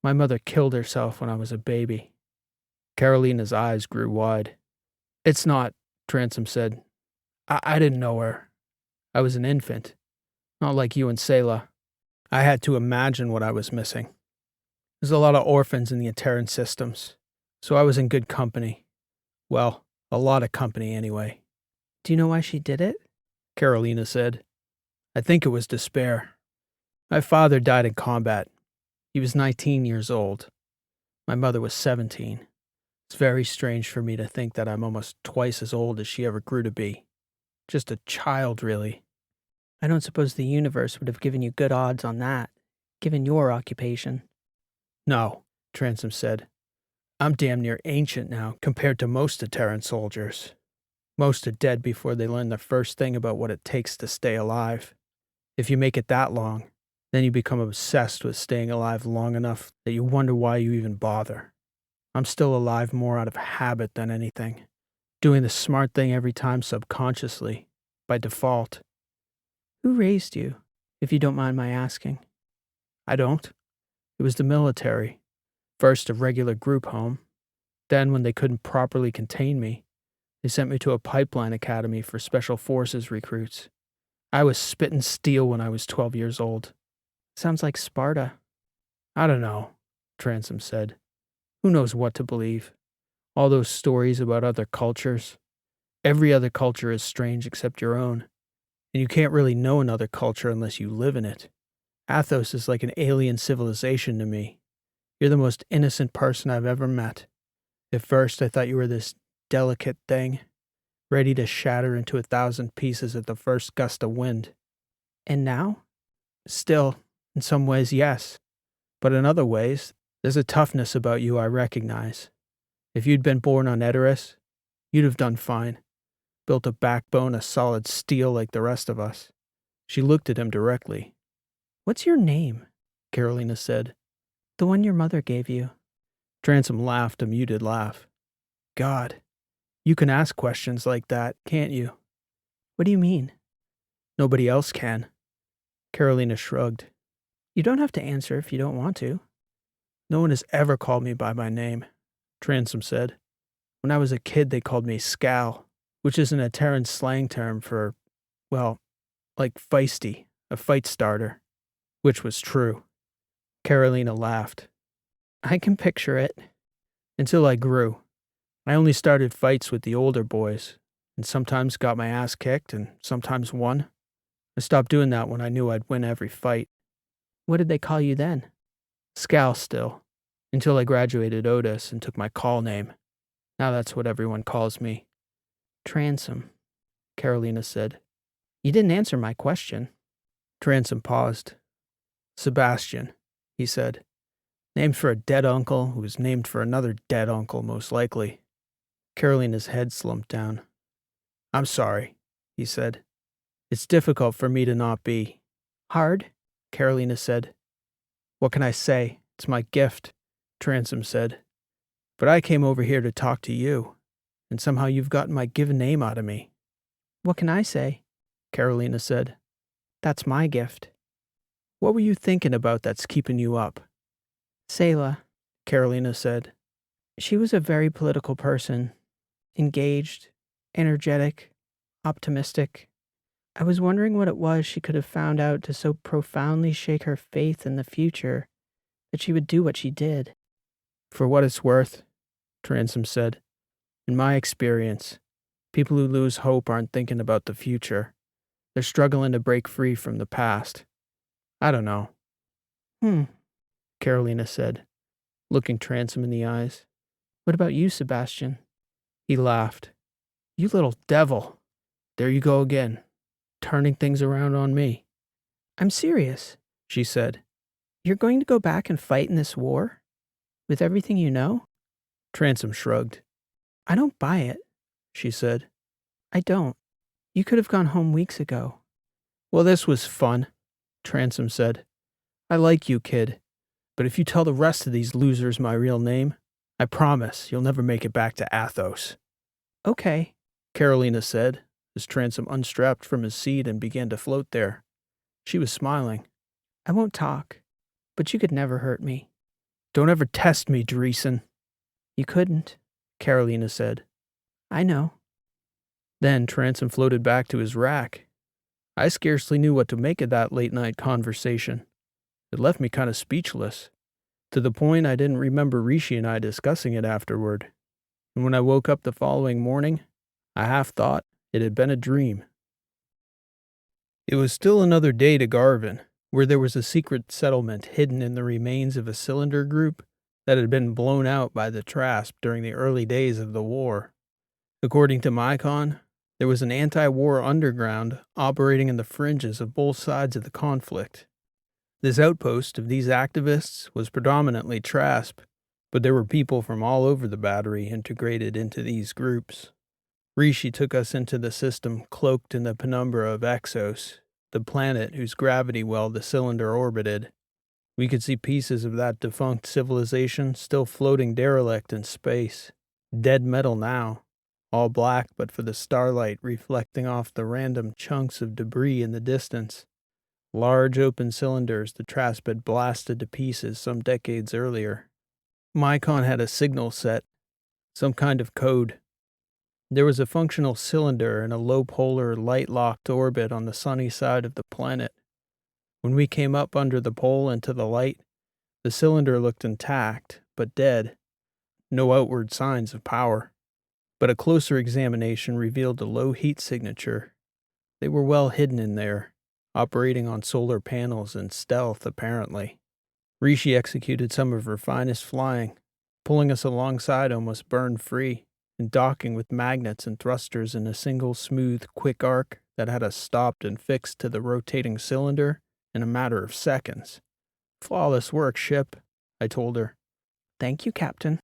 Speaker 1: My mother killed herself when I was a baby. Carolina's eyes grew wide. It's not, Transom said. I didn't know her. I was an infant. Not like you and Selah. I had to imagine what I was missing. There's a lot of orphans in the Terran systems, so I was in good company. Well, a lot of company anyway.
Speaker 2: Do you know why she did it?
Speaker 1: Carolina said. I think it was despair. My father died in combat. He was 19 years old. My mother was 17. It's very strange for me to think that I'm almost twice as old as she ever grew to be. Just a child, really.
Speaker 2: I don't suppose the universe would have given you good odds on that, given your occupation.
Speaker 1: No, Transom said. I'm damn near ancient now compared to most of Terran soldiers. Most are dead before they learn the first thing about what it takes to stay alive. If you make it that long, then you become obsessed with staying alive long enough that you wonder why you even bother. I'm still alive more out of habit than anything, doing the smart thing every time subconsciously, by default.
Speaker 2: Who raised you, if you don't mind my asking?
Speaker 1: I don't. It was the military. First a regular group home. Then, when they couldn't properly contain me, they sent me to a pipeline academy for special forces recruits. I was spitting steel when I was 12 years old.
Speaker 2: Sounds like Sparta.
Speaker 1: I don't know, Transom said. Who knows what to believe? All those stories about other cultures. Every other culture is strange except your own. And you can't really know another culture unless you live in it. Athos is like an alien civilization to me. You're the most innocent person I've ever met. At first, I thought you were this delicate thing, ready to shatter into 1,000 pieces at the first gust of wind.
Speaker 2: And now?
Speaker 1: Still, in some ways, yes. But in other ways, there's a toughness about you I recognize. If you'd been born on Edoras, you'd have done fine. Built a backbone of solid steel like the rest of us. She looked at him directly.
Speaker 2: What's your name?
Speaker 1: Carolina said.
Speaker 2: The one your mother gave you.
Speaker 1: Transom laughed a muted laugh. God, you can ask questions like that, can't you?
Speaker 2: What do you mean?
Speaker 1: Nobody else can. Carolina shrugged.
Speaker 2: You don't have to answer if you don't want to.
Speaker 1: No one has ever called me by my name, Transom said. When I was a kid, they called me Scal, which isn't a Terran slang term for, well, like feisty, a fight starter, which was true. Carolina laughed.
Speaker 2: I can picture it.
Speaker 1: Until I grew. I only started fights with the older boys, and sometimes got my ass kicked and sometimes won. I stopped doing that when I knew I'd win every fight.
Speaker 2: What did they call you then?
Speaker 1: Scal still, until I graduated Otis and took my call name. Now that's what everyone calls me.
Speaker 2: Transom,
Speaker 1: Carolina said.
Speaker 2: You didn't answer my question.
Speaker 1: Transom paused. Sebastian, he said. Named for a dead uncle who was named for another dead uncle, most likely. Carolina's head slumped down. I'm sorry, he said. It's difficult for me to not be.
Speaker 2: Hard?
Speaker 1: Carolina said. What can I say? It's my gift, Transom said. But I came over here to talk to you, and somehow you've gotten my given name out of me.
Speaker 2: What can I say?
Speaker 1: Carolina said.
Speaker 2: That's my gift.
Speaker 1: What were you thinking about that's keeping you up?
Speaker 2: Selah,
Speaker 1: Carolina said.
Speaker 2: She was a very political person. Engaged, energetic, optimistic. I was wondering what it was she could have found out to so profoundly shake her faith in the future that she would do what she did.
Speaker 1: For what it's worth, Transom said, in my experience, people who lose hope aren't thinking about the future. They're struggling to break free from the past. I don't know. Carolina said, looking Transom in the eyes.
Speaker 2: What about you, Sebastian?
Speaker 1: He laughed. You little devil. There you go again, turning things around on me.
Speaker 2: I'm serious,
Speaker 1: she said.
Speaker 2: You're going to go back and fight in this war? With everything you know?
Speaker 1: Transom shrugged.
Speaker 2: I don't buy it,
Speaker 1: she said.
Speaker 2: I don't. You could have gone home weeks ago.
Speaker 1: Well, this was fun, Transom said. I like you, kid. But if you tell the rest of these losers my real name, I promise you'll never make it back to Athos.
Speaker 2: Okay,
Speaker 1: Carolina said, as Transom unstrapped from his seat and began to float there. She was smiling.
Speaker 2: I won't talk, but you could never hurt me.
Speaker 1: Don't ever test me, Dreesen.
Speaker 2: You couldn't,
Speaker 1: Carolina said.
Speaker 2: I know.
Speaker 1: Then Transom floated back to his rack. I scarcely knew what to make of that late-night conversation. It left me kind of speechless, to the point I didn't remember Rishi and I discussing it afterward. And when I woke up the following morning, I half thought it had been a dream. It was still another day to Garvin, where there was a secret settlement hidden in the remains of a cylinder group that had been blown out by the Trasp during the early days of the war. According to Mycon, there was an anti-war underground operating in the fringes of both sides of the conflict. This outpost of these activists was predominantly Trasp, but there were people from all over the battery integrated into these groups. Rishi took us into the system cloaked in the penumbra of Exos, the planet whose gravity well the cylinder orbited. We could see pieces of that defunct civilization still floating derelict in space, dead metal now, all black but for the starlight reflecting off the random chunks of debris in the distance. Large open cylinders the Trasp had blasted to pieces some decades earlier. Mycon had a signal set, some kind of code. There was a functional cylinder in a low-polar, light-locked orbit on the sunny side of the planet. When we came up under the pole into the light, the cylinder looked intact, but dead. No outward signs of power. But a closer examination revealed a low heat signature. They were well hidden in there, operating on solar panels in stealth, apparently. Rishi executed some of her finest flying, pulling us alongside almost burn-free, and docking with magnets and thrusters in a single smooth, quick arc that had us stopped and fixed to the rotating cylinder in a matter of seconds. Flawless work, ship, I told her.
Speaker 2: Thank you, Captain.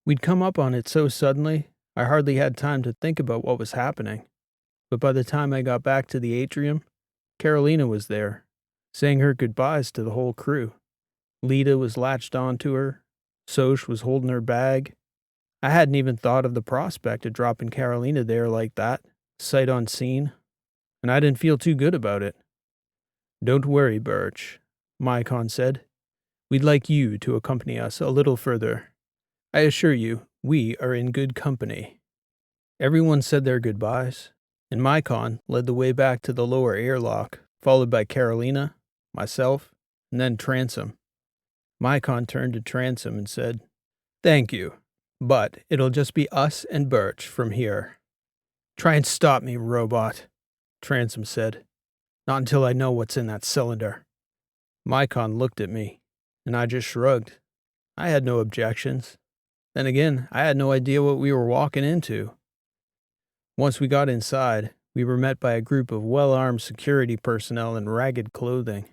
Speaker 1: We'd come up on it so suddenly, I hardly had time to think about what was happening. But by the time I got back to the atrium, Carolina was there, saying her goodbyes to the whole crew. Lita was latched onto her. Soch was holding her bag. I hadn't even thought of the prospect of dropping Carolina there like that, sight unseen, and I didn't feel too good about it. Don't worry, Birch, Mycon said. We'd like you to accompany us a little further. I assure you, we are in good company. Everyone said their goodbyes, and Mycon led the way back to the lower airlock, followed by Carolina, myself, and then Transom. Mycon turned to Transom and said, Thank you, but it'll just be us and Birch from here. Try and stop me, robot, Transom said. Not until I know what's in that cylinder. Mycon looked at me, and I just shrugged. I had no objections. Then again, I had no idea what we were walking into. Once we got inside, we were met by a group of well-armed security personnel in ragged clothing,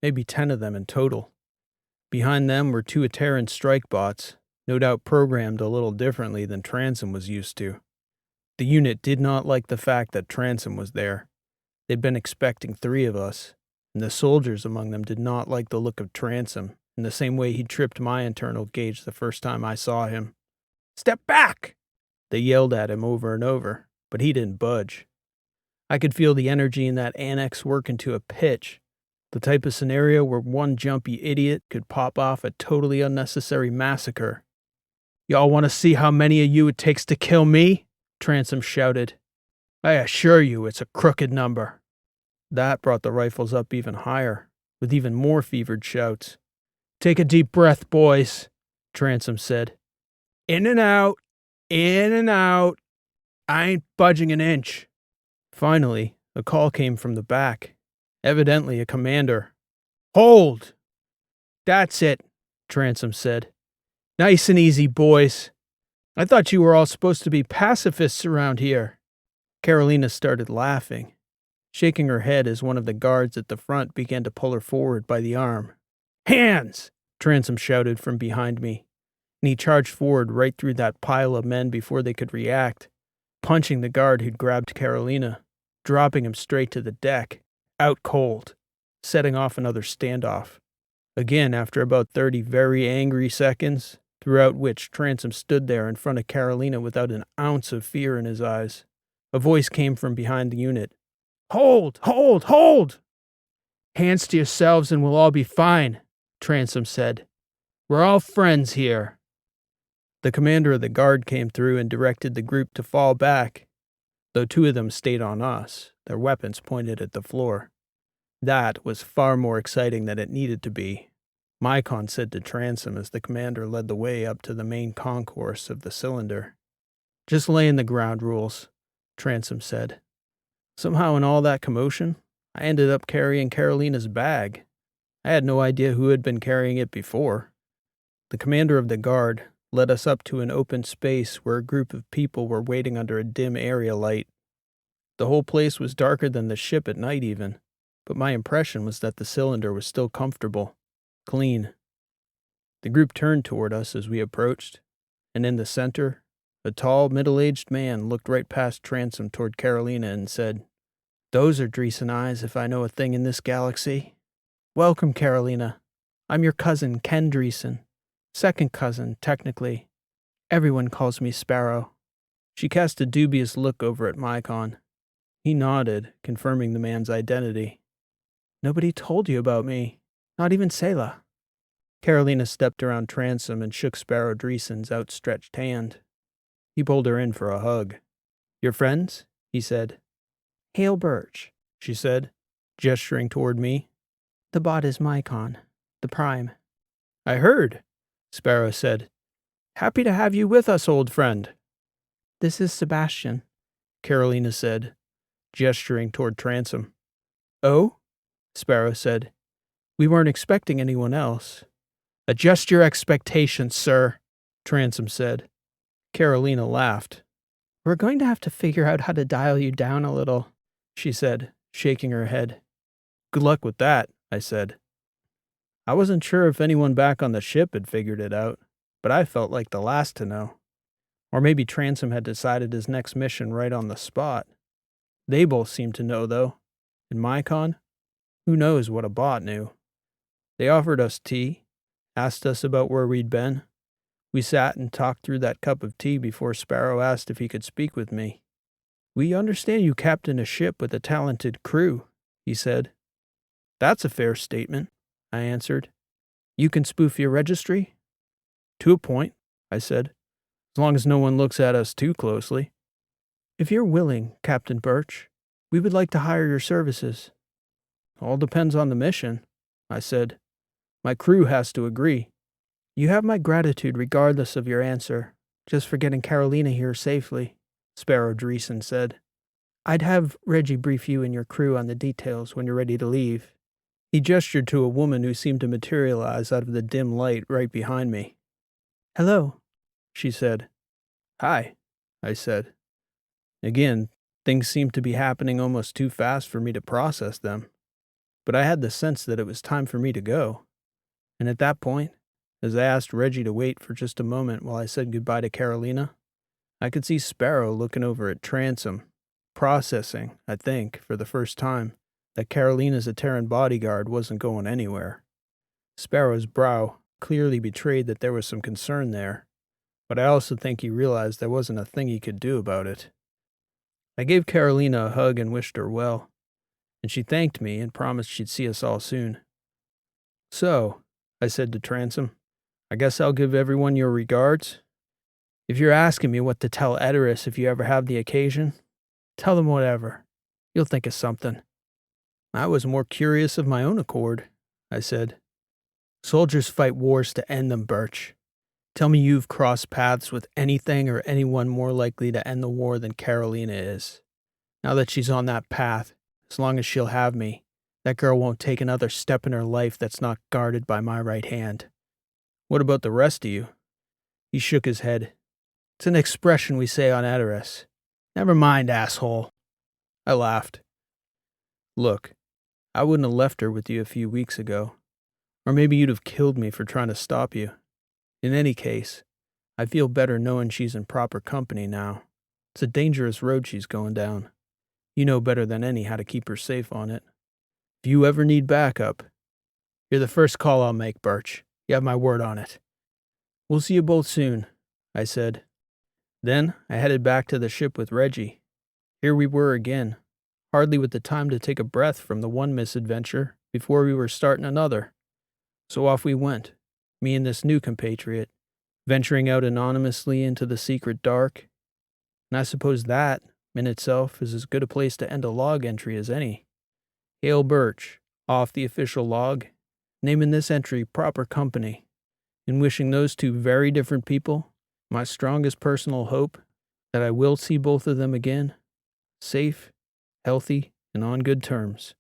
Speaker 1: maybe 10 of them in total. Behind them were 2 Terran strike bots, no doubt programmed a little differently than Transom was used to. The unit did not like the fact that Transom was there. They'd been expecting 3 of us, and the soldiers among them did not like the look of Transom, in the same way he tripped my internal gauge the first time I saw him. "Step back!" They yelled at him over and over, but he didn't budge. I could feel the energy in that annex working to a pitch, the type of scenario where one jumpy idiot could pop off a totally unnecessary massacre. "Y'all want to see how many of you it takes to kill me?" Transom shouted. "I assure you it's a crooked number." That brought the rifles up even higher, with even more fevered shouts. "Take a deep breath, boys," Transom said. In and out. I ain't budging an inch." Finally, a call came from the back, evidently a commander. "Hold!" "That's it," Transom said. "Nice and easy, boys. I thought you were all supposed to be pacifists around here." Carolina started laughing, shaking her head as one of the guards at the front began to pull her forward by the arm. "Hands!" Transom shouted from behind me, and he charged forward right through that pile of men before they could react, punching the guard who'd grabbed Carolina, dropping him straight to the deck, out cold, setting off another standoff. Again, after about 30 very angry seconds, throughout which Transom stood there in front of Carolina without an ounce of fear in his eyes, a voice came from behind the unit. "Hold! Hold! Hold!" "Hands to yourselves and we'll all be fine," Transom said. "We're all friends here." The commander of the guard came through and directed the group to fall back, though 2 of them stayed on us, their weapons pointed at the floor. That was far more exciting than it needed to be, Mycon said to Transom as the commander led the way up to the main concourse of the cylinder. "Just laying the ground rules," Transom said. Somehow in all that commotion, I ended up carrying Carolina's bag. I had no idea who had been carrying it before. The commander of the guard led us up to an open space where a group of people were waiting under a dim area light. The whole place was darker than the ship at night even, but my impression was that the cylinder was still comfortable, clean. The group turned toward us as we approached, and in the center, a tall, middle-aged man looked right past Transom toward Carolina and said, "Those are Dreesen eyes if I know a thing in this galaxy. Welcome, Carolina. I'm your cousin, Ken Dreesen. Second cousin, technically. Everyone calls me Sparrow." She cast a dubious look over at Mycon. He nodded, confirming the man's identity. "Nobody told you about me. Not even Selah." Carolina stepped around Transom and shook Sparrow Dreesen's outstretched hand. He pulled her in for a hug. "Your friends?" he said. "Hail Birch," she said, gesturing toward me. "The bot is Mycon, the Prime." "I heard," Sparrow said. "Happy to have you with us, old friend." "This is Sebastian," Carolina said, gesturing toward Transom. "Oh?" Sparrow said. "We weren't expecting anyone else." "Adjust your expectations, sir," Transom said. Carolina laughed. "We're going to have to figure out how to dial you down a little," she said, shaking her head. "Good luck with that," I said. I wasn't sure if anyone back on the ship had figured it out, but I felt like the last to know. Or maybe Transom had decided his next mission right on the spot. They both seemed to know, though. And Mycon? Who knows what a bot knew? They offered us tea, asked us about where we'd been. We sat and talked through that cup of tea before Sparrow asked if he could speak with me. "We understand you captain a ship with a talented crew," he said. "That's a fair statement," I answered. "You can spoof your registry?" "To a point," I said, "as long as no one looks at us too closely." "If you're willing, Captain Birch, we would like to hire your services." "All depends on the mission," I said. "My crew has to agree." "You have my gratitude regardless of your answer, just for getting Carolina here safely," Sparrow Dreesen said. "I'd have Reggie brief you and your crew on the details when you're ready to leave." He gestured to a woman who seemed to materialize out of the dim light right behind me. "Hello," she said. "Hi," I said. Again, things seemed to be happening almost too fast for me to process them, but I had the sense that it was time for me to go. And at that point, as I asked Reggie to wait for just a moment while I said goodbye to Carolina, I could see Sparrow looking over at Transom, processing, I think, for the first time, that Carolina's Terran bodyguard wasn't going anywhere. Sparrow's brow clearly betrayed that there was some concern there, but I also think he realized there wasn't a thing he could do about it. I gave Carolina a hug and wished her well, and she thanked me and promised she'd see us all soon. So, I said to Transom, I guess I'll give everyone your regards. If you're asking me what to tell Edoras if you ever have the occasion, tell them whatever. You'll think of something. I was more curious of my own accord, I said. Soldiers fight wars to end them, Birch. Tell me you've crossed paths with anything or anyone more likely to end the war than Carolina is. Now that she's on that path, as long as she'll have me, that girl won't take another step in her life that's not guarded by my right hand. What about the rest of you? He shook his head. It's an expression we say on Edoras. Never mind, asshole. I laughed. Look, I wouldn't have left her with you a few weeks ago. Or maybe you'd have killed me for trying to stop you. In any case, I feel better knowing she's in proper company now. It's a dangerous road she's going down. You know better than any how to keep her safe on it. If you ever need backup, you're the first call I'll make, Birch. You have my word on it. We'll see you both soon, I said. Then I headed back to the ship with Reggie. Here we were again, hardly with the time to take a breath from the one misadventure before we were starting another. So off we went, me and this new compatriot, venturing out anonymously into the secret dark. And I suppose that, in itself, is as good a place to end a log entry as any. Hail Birch, off the official log, naming this entry Proper Company, and wishing those two very different people my strongest personal hope that I will see both of them again, safe, healthy, and on good terms.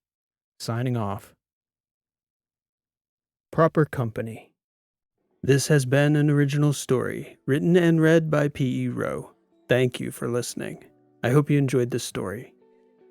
Speaker 1: Signing off. Proper Company. This has been an original story, written and read by P.E. Rowe. Thank you for listening. I hope you enjoyed this story.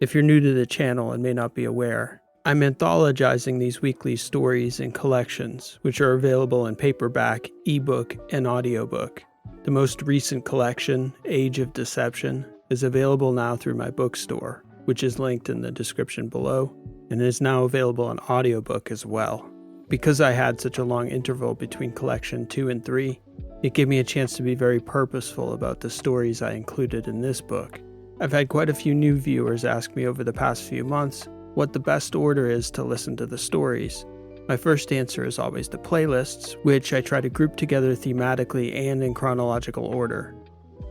Speaker 1: If you're new to the channel and may not be aware, I'm anthologizing these weekly stories in collections, which are available in paperback, ebook, and audiobook. The most recent collection, Age of Deception, is available now through my bookstore, which is linked in the description below, and is now available on audiobook as well. Because I had such a long interval between collection 2 and 3, it gave me a chance to be very purposeful about the stories I included in this book. I've had quite a few new viewers ask me over the past few months what the best order is to listen to the stories. My first answer is always the playlists, which I try to group together thematically and in chronological order.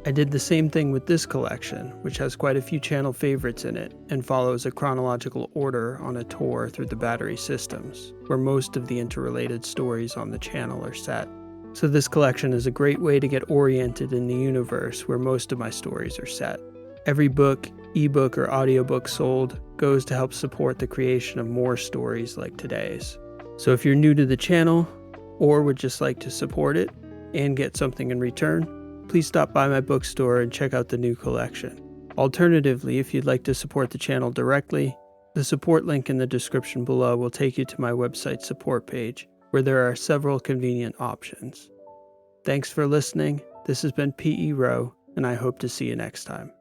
Speaker 1: I did the same thing with this collection, which has quite a few channel favorites in it, and follows a chronological order on a tour through the Battery systems, where most of the interrelated stories on the channel are set. So this collection is a great way to get oriented in the universe where most of my stories are set. Every book, ebook, or audiobook sold goes to help support the creation of more stories like today's. So if you're new to the channel, or would just like to support it and get something in return, please stop by my bookstore and check out the new collection. Alternatively, if you'd like to support the channel directly, the support link in the description below will take you to my website support page, where there are several convenient options. Thanks for listening. This has been P.E. Rowe, and I hope to see you next time.